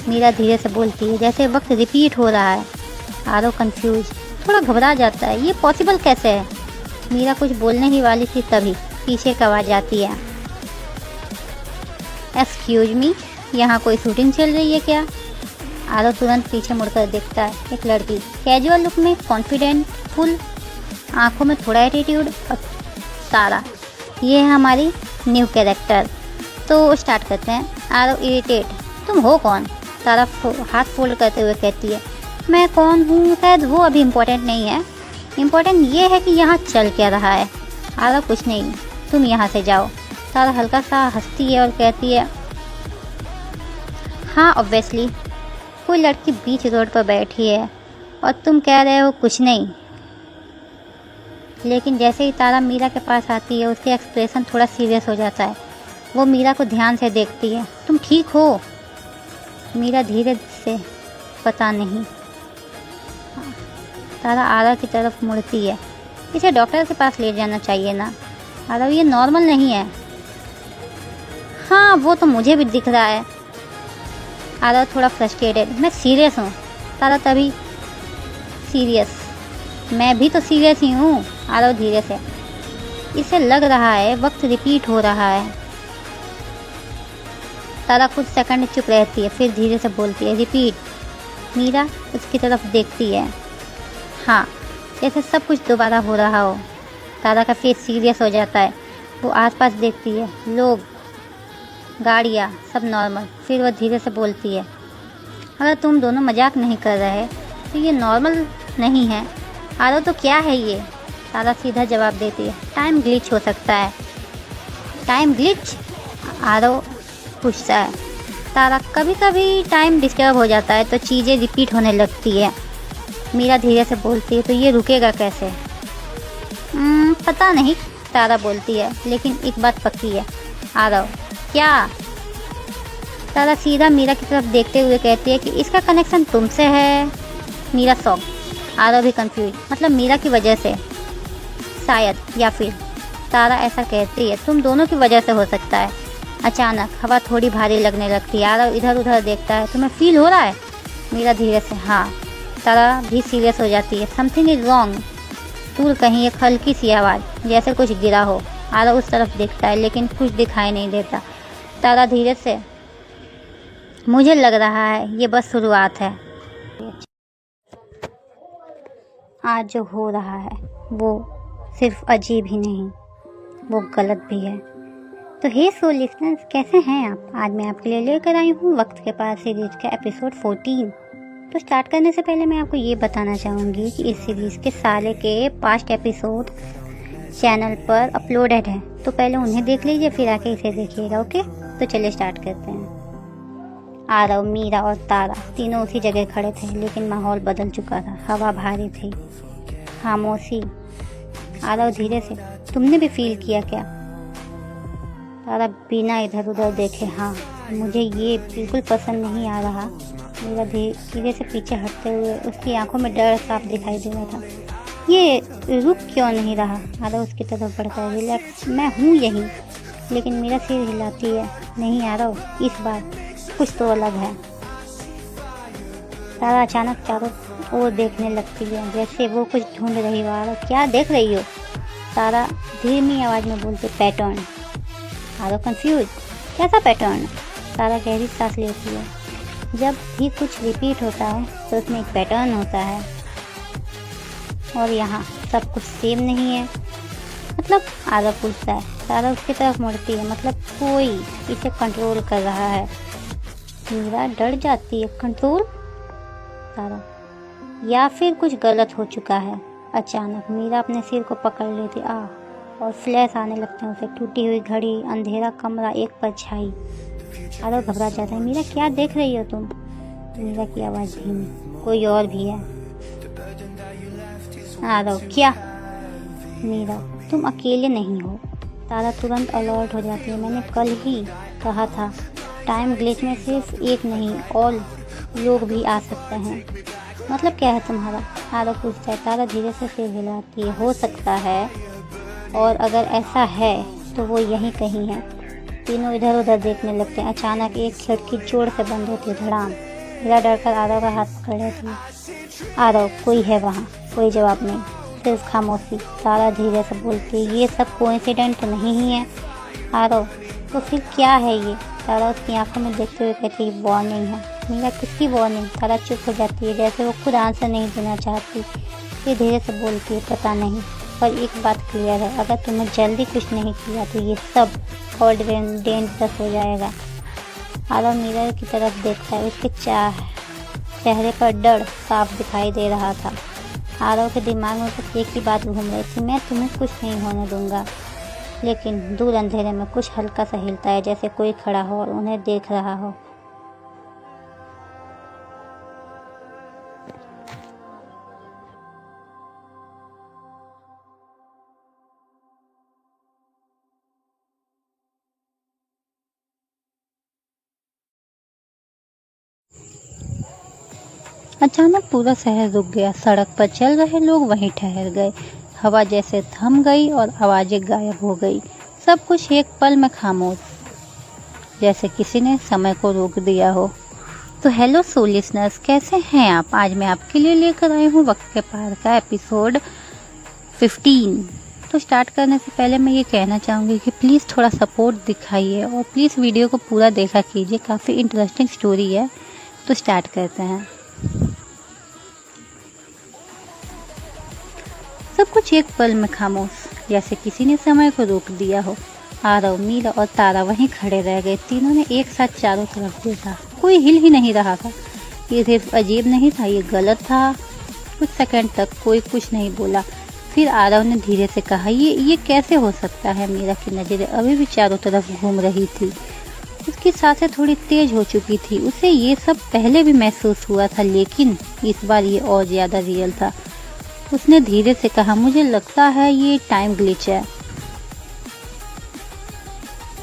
मीरा धीरे से बोलती है, जैसे वक्त रिपीट हो रहा है। आरव कंफ्यूज, थोड़ा घबरा जाता है। ये पॉसिबल कैसे है? मीरा कुछ बोलने ही वाली थी, तभी पीछे की आवाज़ आती है। एक्सक्यूज मी, यहाँ कोई शूटिंग चल रही है क्या? आरव तुरंत पीछे मुड़कर देखता है। एक लड़की कैजुअल लुक में, कॉन्फिडेंट, फुल, आंखों में थोड़ा एटीट्यूड और तारा। ये है हमारी न्यू कैरेक्टर। तो स्टार्ट करते हैं। आरव इरिटेट, तुम हो कौन? तारा हाथ फोल्ड करते हुए कहती है, मैं कौन हूँ शायद वो अभी इम्पोर्टेंट नहीं है, इम्पोर्टेंट ये है कि यहाँ चल क्या रहा है। आरव, कुछ नहीं, तुम यहाँ से जाओ। तारा हल्का सा हंसती है और कहती है, हाँ ऑब्वियसली, कोई लड़की बीच रोड पर बैठी है और तुम कह रहे हो कुछ नहीं। लेकिन जैसे ही तारा मीरा के पास आती है, उसके एक्सप्रेशन थोड़ा सीरियस हो जाता है। वो मीरा को ध्यान से देखती है। तुम ठीक हो? मीरा धीरे से, पता नहीं। तारा आरव की तरफ मुड़ती है। इसे डॉक्टर के पास ले जाना चाहिए ना। आरव, ये नॉर्मल नहीं है। हाँ वो तो मुझे भी दिख रहा है। आरव थोड़ा फ्रस्ट्रेटेड, मैं सीरियस हूँ। तारा तभी सीरियस, मैं भी तो सीरियस ही हूँ। आरव धीरे से, इसे लग रहा है वक्त रिपीट हो रहा है। तारा कुछ सेकंड चुप रहती है, फिर धीरे से बोलती है, रिपीट। मीरा उसकी तरफ देखती है। हाँ, जैसे सब कुछ दोबारा हो रहा हो। तारा का फेस सीरियस हो जाता है। वो आसपास देखती है, लोग, गाड़ियाँ, सब नॉर्मल। फिर वो धीरे से बोलती है, अगर तुम दोनों मजाक नहीं कर रहे तो ये नॉर्मल नहीं है। आरव, तो क्या है ये? तारा सीधा जवाब देती है, टाइम ग्लिच हो सकता है। Time glitch? आरव पूछता है। तारा, कभी कभी टाइम डिस्टर्ब हो जाता है तो चीज़ें रिपीट होने लगती है। मीरा धीरे से बोलती है, तो ये रुकेगा कैसे? पता नहीं, तारा बोलती है, लेकिन एक बात पक्की है। आरव, क्या? तारा सीधा मीरा की तरफ देखते हुए कहती है कि इसका कनेक्शन तुमसे है। मीरा शॉक, आरव भी कंफ्यूज, मतलब मीरा की वजह से शायद, या फिर तारा ऐसा कहती है, तुम दोनों की वजह से हो सकता है। अचानक हवा थोड़ी भारी लगने लगती है। आरव इधर उधर देखता है, तुम्हें फील हो रहा है? मीरा धीरे से, हाँ। तारा भी सीरियस हो जाती है, समथिंग इज रॉन्ग। दूर कहीं एक हल्की सी आवाज़, जैसे कुछ गिरा हो। आरव उस तरफ देखता है, लेकिन कुछ दिखाई नहीं देता। तारा धीरे से, मुझे लग रहा है ये बस शुरुआत है। आज जो हो रहा है वो सिर्फ अजीब ही नहीं, वो गलत भी है। तो हे सो लिसनर्स, कैसे हैं आप? आज मैं आपके लिए लेकर आई हूँ वक्त के पास सीरीज का एपिसोड 14। तो स्टार्ट करने से पहले मैं आपको ये बताना चाहूँगी कि इस सीरीज़ के सारे के पास्ट एपिसोड चैनल पर अपलोडेड हैं, तो पहले उन्हें देख लीजिए, फिर आके इसे देखिएगा। ओके, तो चलिए स्टार्ट करते हैं। आरव, मीरा और तारा तीनों उसी जगह खड़े थे, लेकिन माहौल बदल चुका था। हवा भारी थी, खामोशी। आरव धीरे से, तुमने भी फील किया क्या? तारा बिना इधर उधर देखे, हाँ, मुझे ये बिल्कुल पसंद नहीं आ रहा। मीरा धीरे से पीछे हटते हुए, उसकी आंखों में डर साफ दिखाई दे रहा था। ये रुक क्यों नहीं रहा? आरव उसकी तरफ बढ़ता है। रिलैक्स, मैं हूँ यही। लेकिन मेरा सिर हिलाती है। नहीं आरव, इस बार कुछ तो अलग है। तारा अचानक चारों ओर देखने लगती है, जैसे वो कुछ ढूंढ रही हो। आरव, क्या देख रही हो? तारा धीमी आवाज में बोलते, पैटर्न। आरव कंफ्यूज, कैसा पैटर्न? तारा गहरी सांस लेती है। जब भी कुछ रिपीट होता है तो उसमें एक पैटर्न होता है, और यहाँ सब कुछ सेम नहीं है। मतलब? आरव पूछता है। तारा उसकी तरफ मुड़ती है। मतलब कोई इसे कंट्रोल कर रहा है। मीरा डर जाती है। कंट्रोल? तारा, या फिर कुछ गलत हो चुका है। अचानक मीरा अपने सिर को पकड़ लेती और फ्लैश आने लगते हैं उसे। टूटी हुई घड़ी, अंधेरा कमरा, एक परछाई। आरव घबरा जाता है। मीरा, क्या देख रही हो तुम? मीरा की आवाज़ धीमी, कोई और भी है। आरव, क्या? मीरा, तुम अकेले नहीं हो। तारा तुरंत अलर्ट हो जाती है। मैंने कल ही कहा था, टाइम ग्लिच में सिर्फ एक नहीं, और लोग भी आ सकते हैं। मतलब क्या है तुम्हारा? आरव पूछता है। तारा धीरे से सिर हिलाती है। हो सकता है, और अगर ऐसा है तो वो यहीं कहीं है। तीनों इधर उधर देखने लगते हैं। अचानक एक खिड़की जोर से बंद होती है। धड़ाम। मीरा डरकर आरव का हाथ पकड़ लेती है। आरव, कोई है वहाँ? कोई जवाब नहीं, सिर्फ खामोशी। तारा धीरे से बोलती है, ये सब कोइंसिडेंट तो नहीं ही है। आरव, तो फिर क्या है ये? तारा उसकी आंखों में देखते हुए कहती है, वार्निंग है। मीरा, किसकी वार्निंग? तारा चुप हो जाती है, जैसे वो खुद आंसर नहीं देना चाहती। ये धीरे से बोलती है, पता नहीं, पर एक बात क्लियर है, अगर तुमने जल्दी कुछ नहीं किया तो ये सब और डेंजरस हो जाएगा। आरव मीरा की तरफ देखता है। उसके चेहरे पर डर साफ दिखाई दे रहा था। आरव के दिमाग में बस एक ही बात घूम रही थी, मैं तुम्हें कुछ नहीं होने दूंगा। लेकिन दूर अंधेरे में कुछ हल्का सा हिलता है, जैसे कोई खड़ा हो और उन्हें देख रहा हो। अचानक पूरा शहर रुक गया। सड़क पर चल रहे लोग वहीं ठहर गए। हवा जैसे थम गई और आवाज़ें गायब हो गई। सब कुछ एक पल में खामोश, जैसे किसी ने समय को रोक दिया हो। तो हेलो सो लिसनर्स, कैसे हैं आप? आज मैं आपके लिए लेकर आई हूँ वक्त के पार का एपिसोड 15। तो स्टार्ट करने से पहले मैं ये कहना चाहूँगी कि प्लीज़ थोड़ा सपोर्ट दिखाइए और प्लीज़ वीडियो को पूरा देखा कीजिए, काफ़ी इंटरेस्टिंग स्टोरी है। तो स्टार्ट करते हैं। सब कुछ एक पल में खामोश, जैसे किसी ने समय को रोक दिया हो। आरव, मीरा और तारा वहीं खड़े रह गए। तीनों ने एक साथ चारों तरफ देखा। कोई हिल ही नहीं रहा था। ये सिर्फ अजीब नहीं था, ये गलत था। कुछ सेकंड तक कोई कुछ नहीं बोला। फिर आरव ने धीरे से कहा, ये कैसे हो सकता है? मीरा की नज़रें अभी भी चारों तरफ घूम रही थी। उसकी सांसें थोड़ी तेज हो चुकी थी। उसे ये सब पहले भी महसूस हुआ था, लेकिन इस बार ये और ज़्यादा रियल था। उसने धीरे से कहा, मुझे लगता है ये टाइम ग्लिच है।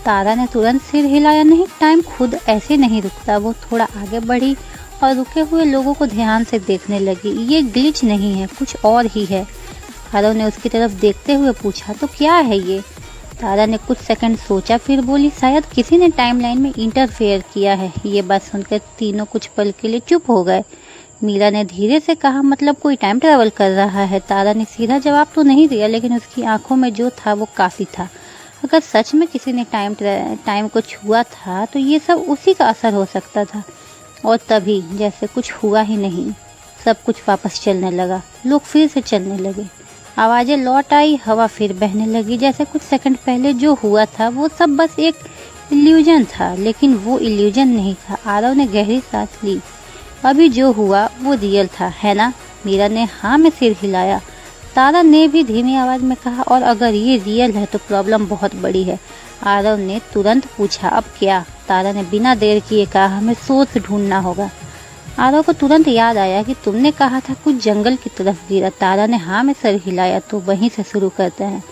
तारा ने तुरंत सिर हिलाया। नहीं, टाइम खुद ऐसे नहीं रुकता। वो थोड़ा आगे बढ़ी और रुके हुए लोगों को ध्यान से देखने लगी। ये ग्लिच नहीं है, कुछ और ही है। आरव ने उसकी तरफ देखते हुए पूछा, तो क्या है ये? तारा ने कुछ सेकंड सोचा, फिर बोली, शायद किसी ने टाइमलाइन में इंटरफेयर किया है। ये बात सुनकर तीनों कुछ पल के लिए चुप हो गए। मीरा ने धीरे से कहा, मतलब कोई टाइम ट्रैवल कर रहा है? तारा ने सीधा जवाब तो नहीं दिया, लेकिन उसकी आंखों में जो था वो काफ़ी था। अगर सच में किसी ने टाइम को छुआ था तो ये सब उसी का असर हो सकता था। और तभी जैसे कुछ हुआ ही नहीं, सब कुछ वापस चलने लगा। लोग फिर से चलने लगे, आवाज़ें लौट आई, हवा फिर बहने लगी। जैसे कुछ सेकंड पहले जो हुआ था वो सब बस एक इल्यूजन था, लेकिन वो इल्यूजन नहीं था। आरव ने गहरी सांस ली। अभी जो हुआ वो रियल था, है ना? मीरा ने हाँ में सिर हिलाया। तारा ने भी धीमी आवाज़ में कहा, और अगर ये रियल है तो प्रॉब्लम बहुत बड़ी है। आरव ने तुरंत पूछा, अब क्या? तारा ने बिना देर किए कहा, हमें सोर्स ढूंढना होगा। आरव को तुरंत याद आया कि तुमने कहा था कुछ जंगल की तरफ गिरा। तारा ने हाँ में सर हिलाया। तो वहीं से शुरू करते हैं।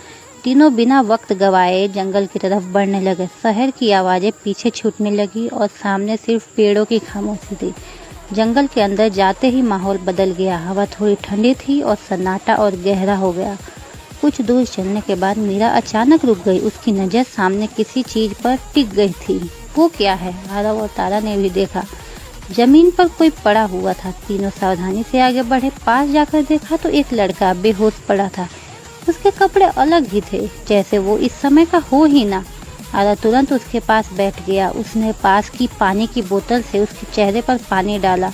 तीनों बिना वक्त गवाए जंगल की तरफ बढ़ने लगे। शहर की आवाज़ें पीछे छूटने लगी और सामने सिर्फ पेड़ों की खामोशी थी। जंगल के अंदर जाते ही माहौल बदल गया। हवा थोड़ी ठंडी थी और सन्नाटा और गहरा हो गया। कुछ दूर चलने के बाद मीरा अचानक रुक गई। उसकी नज़र सामने किसी चीज़ पर टिक गई थी। वो क्या है? आरव और तारा ने भी देखा। जमीन पर कोई पड़ा हुआ था। तीनों सावधानी से आगे बढ़े। पास जाकर देखा तो एक लड़का बेहोश पड़ा था। उसके कपड़े अलग ही थे, जैसे वो इस समय का हो ही ना। आरव तुरंत उसके पास बैठ गया। उसने पास की पानी की बोतल से उसके चेहरे पर पानी डाला।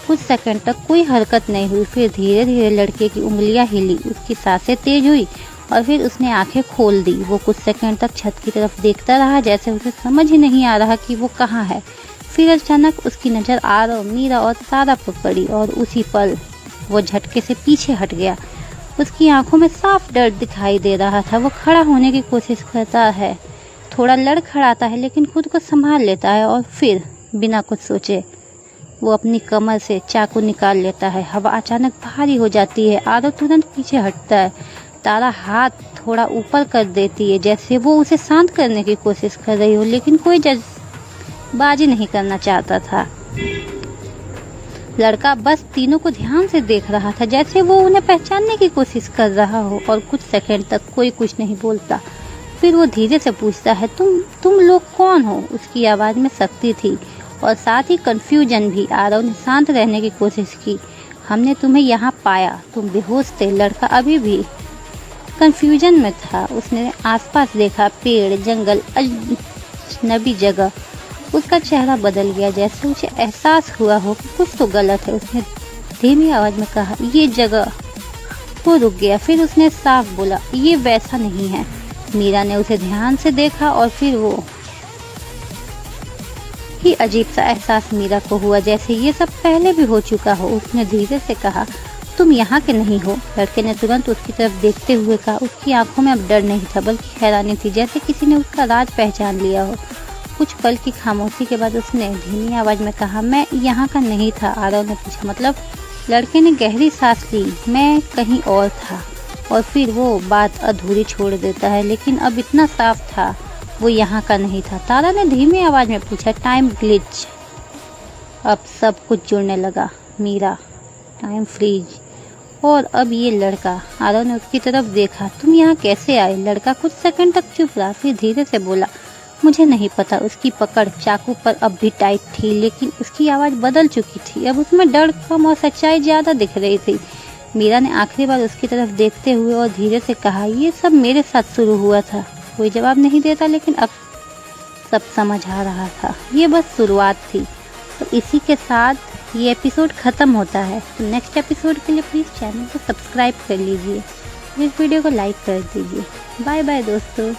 कुछ सेकंड तक कोई हरकत नहीं हुई। फिर धीरे धीरे लड़के की उंगलियां हिली, उसकी सांसें तेज हुई और फिर उसने आंखें खोल दी। वो कुछ सेकंड तक छत की तरफ देखता रहा, जैसे उसे समझ ही नहीं आ रहा कि वो कहाँ है। फिर अचानक उसकी नज़र आरव, मीरा और तारा पर पड़ी और उसी पल वो झटके से पीछे हट गया। उसकी आंखों में साफ डर दिखाई दे रहा था। वो खड़ा होने की कोशिश करता है, थोड़ा लड़खड़ाता है, लेकिन खुद को संभाल लेता है और फिर बिना कुछ सोचे वो अपनी कमर से चाकू निकाल लेता है। हवा अचानक भारी हो जाती है। आरव तुरंत पीछे हटता है। तारा हाथ थोड़ा ऊपर कर देती है, जैसे वो उसे शांत करने की कोशिश कर रही हो, लेकिन कोई जल्दबाजी नहीं करना चाहता था। लड़का बस तीनों को ध्यान से देख रहा था, जैसे वो उन्हें पहचानने की कोशिश कर रहा हो। और कुछ सेकंड तक कोई कुछ नहीं बोलता। फिर वो धीरे से पूछता है, तुम लोग कौन हो? उसकी आवाज़ में सख्ती थी और साथ ही कंफ्यूजन भी। आरव ने शांत रहने की कोशिश की। हमने तुम्हें यहाँ पाया, तुम बेहोश थे। लड़का अभी भी कंफ्यूजन में था। उसने आसपास देखा, पेड़, जंगल, अजनबी जगह। उसका चेहरा बदल गया, जैसे उसे एहसास हुआ हो कि कुछ तो गलत है। उसने धीमी आवाज़ में कहा, ये जगह। वो रुक गया। फिर उसने साफ बोला, ये वैसा नहीं है। मीरा ने उसे ध्यान से देखा और फिर वो ही अजीब सा एहसास मीरा को हुआ, जैसे ये सब पहले भी हो चुका हो। उसने धीरे से कहा, तुम यहाँ के नहीं हो? लड़के ने तुरंत उसकी तरफ देखते हुए कहा। उसकी आंखों में अब डर नहीं था, बल्कि हैरानी थी, जैसे किसी ने उसका राज पहचान लिया हो। कुछ पल की खामोशी के बाद उसने धीमी आवाज़ में कहा, मैं यहाँ का नहीं था। आरव ने पूछा, मतलब? लड़के ने गहरी सांस ली, मैं कहीं और था। और फिर वो बात अधूरी छोड़ देता है, लेकिन अब इतना साफ था, वो यहाँ का नहीं था। तारा ने धीमी आवाज़ में पूछा, टाइम ग्लिच? अब सब कुछ जुड़ने लगा। मीरा, टाइम फ्रीज, और अब ये लड़का। आरव ने उसकी तरफ देखा, तुम यहाँ कैसे आए? लड़का कुछ सेकंड तक चुप रहा, फिर धीरे से बोला, मुझे नहीं पता। उसकी पकड़ चाकू पर अब भी टाइट थी, लेकिन उसकी आवाज़ बदल चुकी थी। अब उसमें डर कम और सच्चाई ज़्यादा दिख रही थी। मीरा ने आखिरी बार उसकी तरफ देखते हुए और धीरे से कहा, ये सब मेरे साथ शुरू हुआ था। कोई जवाब नहीं देता, लेकिन अब सब समझ आ रहा था। ये बस शुरुआत थी। तो इसी के साथ ये एपिसोड ख़त्म होता है। तो नेक्स्ट एपिसोड के लिए प्लीज़ चैनल को सब्सक्राइब कर लीजिए, इस वीडियो को लाइक कर दीजिए। बाय बाय दोस्तों।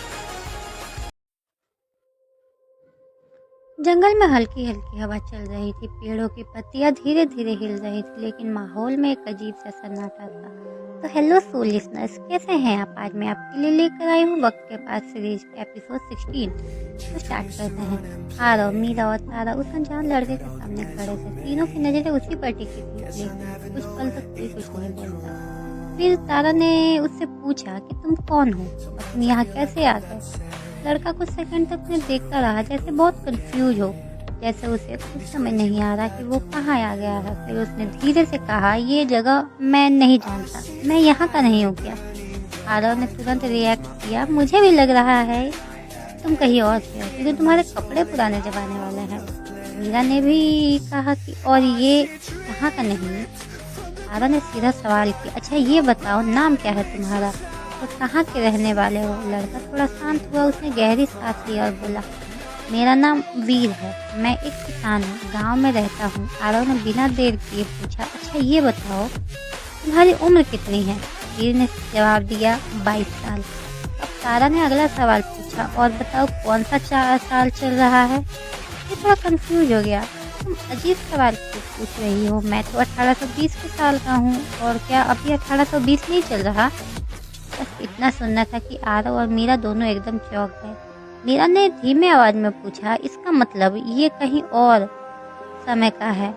जंगल में हल्की हल्की हवा चल रही थी। पेड़ों की पत्तियां धीरे धीरे हिल रही थी, लेकिन माहौल में एक अजीब सा सन्नाटा था। तो हेलो सोल लिसनर्स, कैसे हैं आप? आज मैं आपके लिए लेकर आई हूँ वक्त के पास सीरीज के एपिसोड 16। तो स्टार्ट करते हैं। आरव, मीरा और तारा उस अनजान लड़के के सामने खड़े थे। तीनों की नजरें उसी पर टिकी थी, लेकिन कुछ पल तक कोई कुछ नहीं बोलता। फिर तारा ने उससे पूछा कि तुम कौन हो और तुम यहाँ कैसे आ गए? लड़का कुछ सेकंड तक उन्हें देखता रहा, जैसे बहुत कंफ्यूज हो, जैसे उसे कुछ समझ नहीं आ रहा कि वो कहाँ आ गया है। फिर उसने धीरे से कहा, ये जगह मैं नहीं जानता, मैं यहाँ का नहीं हूँ क्या? आरव ने तुरंत रिएक्ट किया, मुझे भी लग रहा है तुम कहीं और से हो, क्योंकि तुम्हारे कपड़े पुराने जमाने वाले हैं। मीरा ने भी कहा कि और ये यहाँ का नहीं। आरव ने सीधा सवाल किया, अच्छा ये बताओ नाम क्या है तुम्हारा, तो कहाँ के रहने वाले हो? लड़का थोड़ा शांत हुआ, उसने गहरी सांस ली और बोला, मेरा नाम वीर है, मैं एक किसान हूँ, गांव में रहता हूँ। आरव ने बिना देर किए पूछा, अच्छा ये बताओ तुम्हारी उम्र कितनी है? वीर ने जवाब दिया, 22 साल। अब तारा ने अगला सवाल पूछा, और बताओ कौन सा 4 साल चल रहा है? ये थोड़ा कंफ्यूज हो गया, तुम अजीब सवाल क्यों पूछ रही हो? मैं तो 1820 के साल का हूँ, और क्या अभी 1820 नहीं चल रहा? बस इतना सुनना था कि आरव और मीरा दोनों एकदम चौंक गए। मीरा ने धीमे आवाज में पूछा, इसका मतलब ये कहीं और समय का है?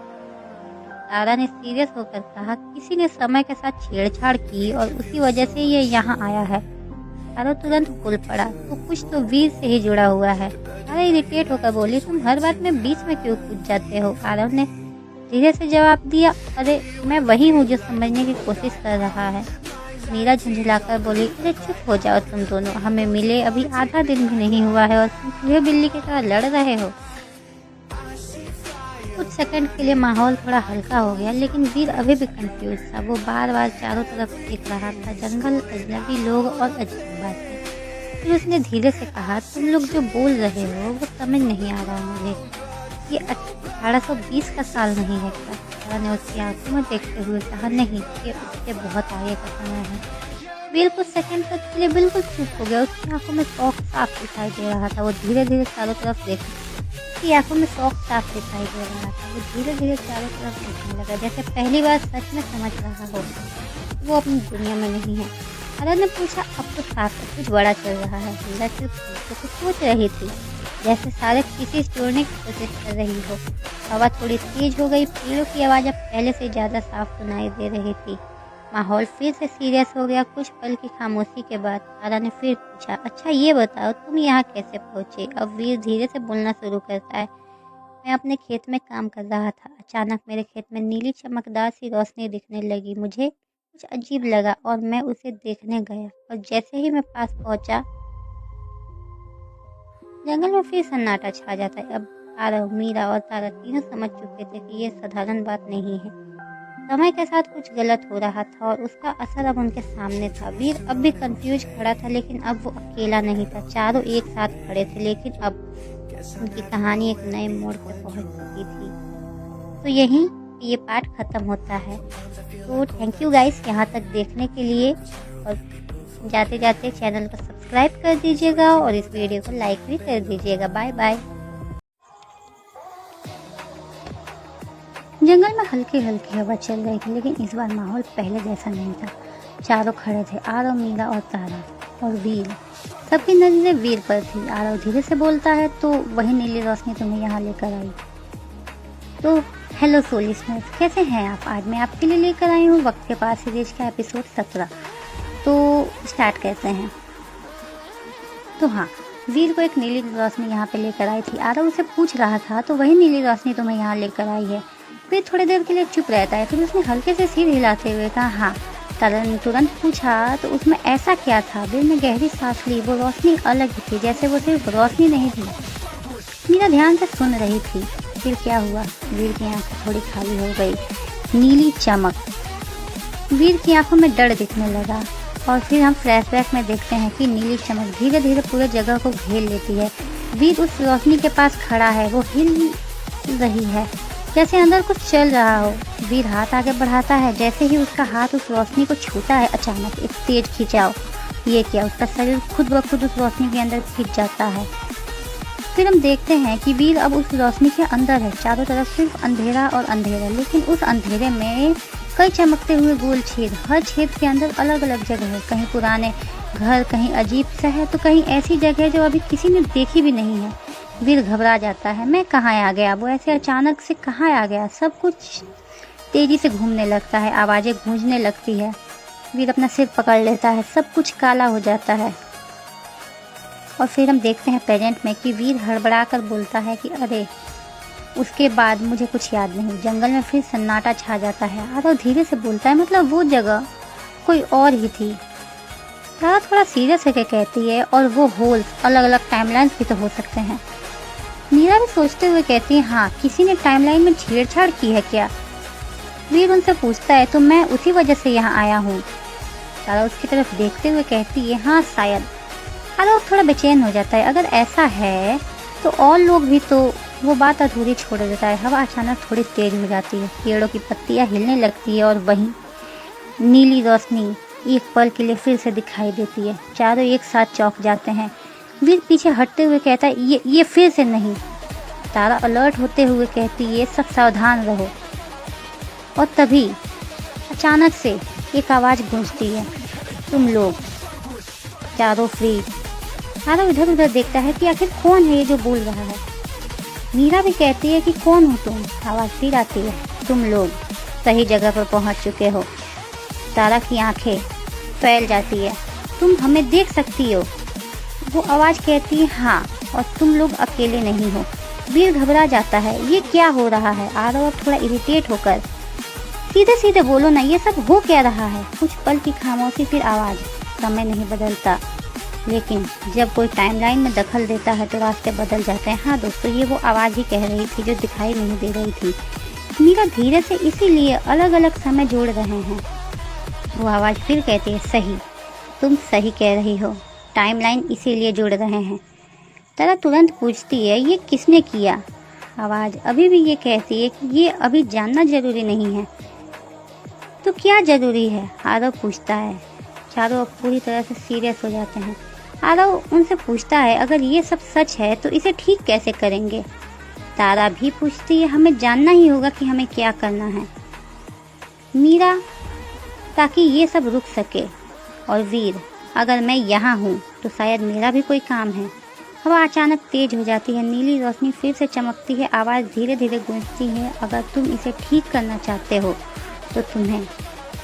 तारा ने सीरियस होकर कहा, किसी ने समय के साथ छेड़छाड़ की और उसी वजह से ये यहाँ आया है। आरव तुरंत बोल पड़ा, तो कुछ तो वीर से ही जुड़ा हुआ है। तारा इरिटेट होकर बोली, तुम हर बात में बीच में क्यों कूद जाते हो? आरव ने धीरे से जवाब दिया, अरे मैं वही हूँ जो समझने की कोशिश कर रहा है। मीरा झुंझलाकर बोली, अरे चुप हो जाओ तुम दोनों, हमें मिले अभी आधा दिन भी नहीं हुआ है और तुम चूहे बिल्ली की तरह लड़ रहे हो। कुछ सेकंड के लिए माहौल थोड़ा हल्का हो गया, लेकिन वीर अभी भी कंफ्यूज था। वो बार बार चारों तरफ देख रहा था, जंगल, अजनबी लोग और अजीब बातें। फिर उसने धीरे से कहा, तुम लोग जो बोल रहे हो वो समझ नहीं आ रहा मुझे। ये 1820 का साल नहीं है क्या? तारा ने उसकी आंखों में देखते हुए कहा, नहीं, ये उसके बहुत आगे का समय है। वीर कुछ सेकंड तक के लिए बिल्कुल चुप हो गया। उसकी आंखों में शौक साफ दिखाई दे रहा था। वो धीरे धीरे चारों तरफ देखा। उसकी आंखों में शौक साफ दिखाई दे रहा था। वो धीरे धीरे चारों तरफ देखने लगा, जैसे पहली बार सच में समझ रहा हो वो अपनी दुनिया में नहीं है। तारा ने पूछा, अब तो साफ है, कुछ बड़ा चल रहा है। मीरा सिर्फ कुछ सोच रही थी, जैसे सारे किसी जोड़ने की कोशिश कर रही हो। हवा थोड़ी तेज हो गई। पेड़ों की आवाज़ अब पहले से ज़्यादा साफ सुनाई दे रही थी। माहौल फिर से सीरियस हो गया। कुछ पल की खामोशी के बाद तारा ने फिर पूछा, अच्छा ये बताओ तुम यहाँ कैसे पहुँचे? अब वीर धीरे से बोलना शुरू करता है, मैं अपने खेत में काम कर रहा था। अचानक मेरे खेत में नीली चमकदार सी रोशनी दिखने लगी। मुझे कुछ अजीब लगा और मैं उसे देखने गया, और जैसे ही मैं पास पहुँचा जंगल में फिर सन्नाटा छा जाता है। अब आरव, मीरा और तारा तीनों समझ चुके थे कि ये साधारण बात नहीं है। समय के साथ कुछ गलत हो रहा था और उसका असर अब उनके सामने था। वीर अब भी कंफ्यूज खड़ा था, लेकिन अब वो अकेला नहीं था। चारों एक साथ खड़े थे, लेकिन अब उनकी कहानी एक नए मोड़ पर पहुंच चुकी थी। तो यहीं ये पार्ट खत्म होता है। तो थैंक यू गाइस यहाँ तक देखने के लिए, और जाते जाते चैनल को सब्सक्राइब कर दीजिएगा और इस वीडियो को लाइक भी कर दीजिएगा। Bye bye. जंगल में हल्की हल्की हवा चल रही थी, लेकिन इस बार माहौल पहले जैसा नहीं था। चारों खड़े थे, आरव, मीरा और तारा और वीर। सबकी नजरें वीर पर थी। आरव धीरे से बोलता है, तो वही नीली रोशनी तुम्हें यहाँ लेकर आई। तो हेलो सो लिसनर्स, कैसे हैं आप? आज मैं आपके लिए लेकर आई हूँ वक्त के पास सीरीज का एपिसोड 17। तो स्टार्ट करते हैं। तो हाँ, वीर को एक नीली रोशनी यहाँ पे लेकर आई थी। आरव उसे पूछ रहा था, तो वही नीली रोशनी तुम्हें यहाँ लेकर आई है? फिर थोड़ी देर के लिए चुप रहता है, फिर उसने हल्के से सिर हिलाते हुए कहा, हाँ। तारा ने तुरंत पूछा, तो उसमें ऐसा क्या था? वीर ने गहरी सांस ली। वो रोशनी अलग ही थी, जैसे वो सिर्फ रोशनी नहीं थी। मीरा ध्यान से सुन रही थी। फिर क्या हुआ? वीर की आंखें थोड़ी खाली हो गई। नीली चमक। वीर की आंखों में डर दिखने लगा, और फिर हम फ्लैशबैक में देखते हैं कि नीली चमक धीरे धीरे पूरे जगह को घेर लेती है। वीर उस रोशनी के पास खड़ा है। वो हिल रही है, जैसे अंदर कुछ चल रहा हो। वीर हाथ आगे बढ़ाता है। जैसे ही उसका हाथ उस रोशनी को छूता है, अचानक एक तेज खिंचाव। ये क्या? उसका शरीर खुद ब खुद उस रोशनी के अंदर खिंच जाता है। फिर हम देखते हैं कि वीर अब उस रोशनी के अंदर है। चारों तरफ सिर्फ अंधेरा और अंधेरा, लेकिन उस अंधेरे में कई चमकते हुए गोल छेद। हर छेद के अंदर अलग अलग जगह है। कहीं पुराने घर, कहीं अजीब शहर, तो कहीं ऐसी जगह जो अभी किसी ने देखी भी नहीं है। वीर घबरा जाता है, मैं कहाँ आ गया? वो ऐसे अचानक से कहाँ आ गया? सब कुछ तेजी से घूमने लगता है, आवाज़ें गूंजने लगती है। वीर अपना सिर पकड़ लेता है, सब कुछ काला हो जाता है। और फिर हम देखते हैं प्रेजेंट में कि वीर हड़बड़ा कर बोलता है कि अरे, उसके बाद मुझे कुछ याद नहीं। जंगल में फिर सन्नाटा छा जाता है। आरव धीरे से बोलता है, मतलब वो जगह कोई और ही थी। तारा थोड़ा सीरियस होकर कहती है, और वो होल्स अलग अलग टाइमलाइंस भी तो हो सकते हैं। मीरा भी सोचते हुए कहती है, हाँ, किसी ने टाइमलाइन में छेड़छाड़ की है क्या? वीर उनसे पूछता है, तो मैं उसी वजह से यहाँ आया हूँ। तारा उसकी तरफ देखते हुए कहती है, हाँ शायद। आरव थोड़ा बेचैन हो जाता है, अगर ऐसा है तो और लोग भी। तो वो बात अधूरी छोड़ देता है। हवा अचानक थोड़ी तेज हो जाती है, पेड़ों की पत्तियां हिलने लगती है, और वहीं नीली रोशनी एक पल के लिए फिर से दिखाई देती है। चारों एक साथ चौंक जाते हैं। वीर पीछे हटते हुए कहता है, ये फिर से नहीं। तारा अलर्ट होते हुए कहती है, सब सावधान रहो। और तभी अचानक से एक आवाज़ गूंजती है, तुम लोग। चारों फ्रीज। तारा इधर उधर देखता है कि आखिर कौन है ये जो बोल रहा है। मीरा भी कहती है कि कौन हो तुम? आवाज़ फिर आती है, तुम लोग सही जगह पर पहुंच चुके हो। तारा की आंखें फैल जाती है, तुम हमें देख सकती हो? वो आवाज़ कहती है, हाँ, और तुम लोग अकेले नहीं हो। वीर घबरा जाता है, ये क्या हो रहा है। आरव अब थोड़ा इरिटेट होकर, सीधे सीधे बोलो ना, ये सब हो क्या रहा है। कुछ पल की खामोशी, फिर आवाज़, समय नहीं बदलता, लेकिन जब कोई टाइमलाइन में दखल देता है तो रास्ते बदल जाते हैं। हाँ दोस्तों, ये वो आवाज़ ही कह रही थी जो दिखाई नहीं दे रही थी। मीरा धीरे से इसीलिए अलग अलग समय जोड़ रहे हैं। वो आवाज़ फिर कहती है, सही, तुम सही कह रही हो, टाइमलाइन इसीलिए जोड़ रहे हैं। तारा तुरंत पूछती है, ये किसने किया। आवाज़ अभी भी ये कहती है कि ये अभी जानना ज़रूरी नहीं है। तो क्या ज़रूरी है, आरव पूछता है। चारों पूरी तरह से सीरियस हो जाते हैं। आरव उनसे पूछता है, अगर ये सब सच है तो इसे ठीक कैसे करेंगे। तारा भी पूछती है, हमें जानना ही होगा कि हमें क्या करना है मीरा, ताकि ये सब रुक सके। और वीर, अगर मैं यहाँ हूँ तो शायद मेरा भी कोई काम है। हवा अचानक तेज हो जाती है, नीली रोशनी फिर से चमकती है, आवाज़ धीरे धीरे गूंजती है, अगर तुम इसे ठीक करना चाहते हो तो तुम्हें।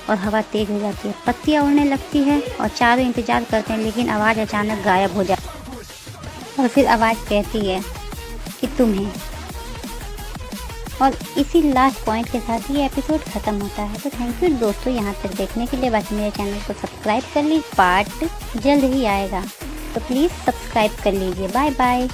और हवा तेज हो जाती है, पत्तियाँ उड़ने लगती है और चारों इंतजार करते हैं, लेकिन आवाज़ अचानक गायब हो जाती है। और फिर आवाज़ कहती है कि तुम्हें। और इसी लास्ट पॉइंट के साथ ये एपिसोड ख़त्म होता है। तो थैंक यू दोस्तों यहाँ तक देखने के लिए। बाकी मेरे चैनल को सब्सक्राइब कर लीजिए, पार्ट जल्द ही आएगा, तो प्लीज़ सब्सक्राइब कर लीजिए। Bye bye.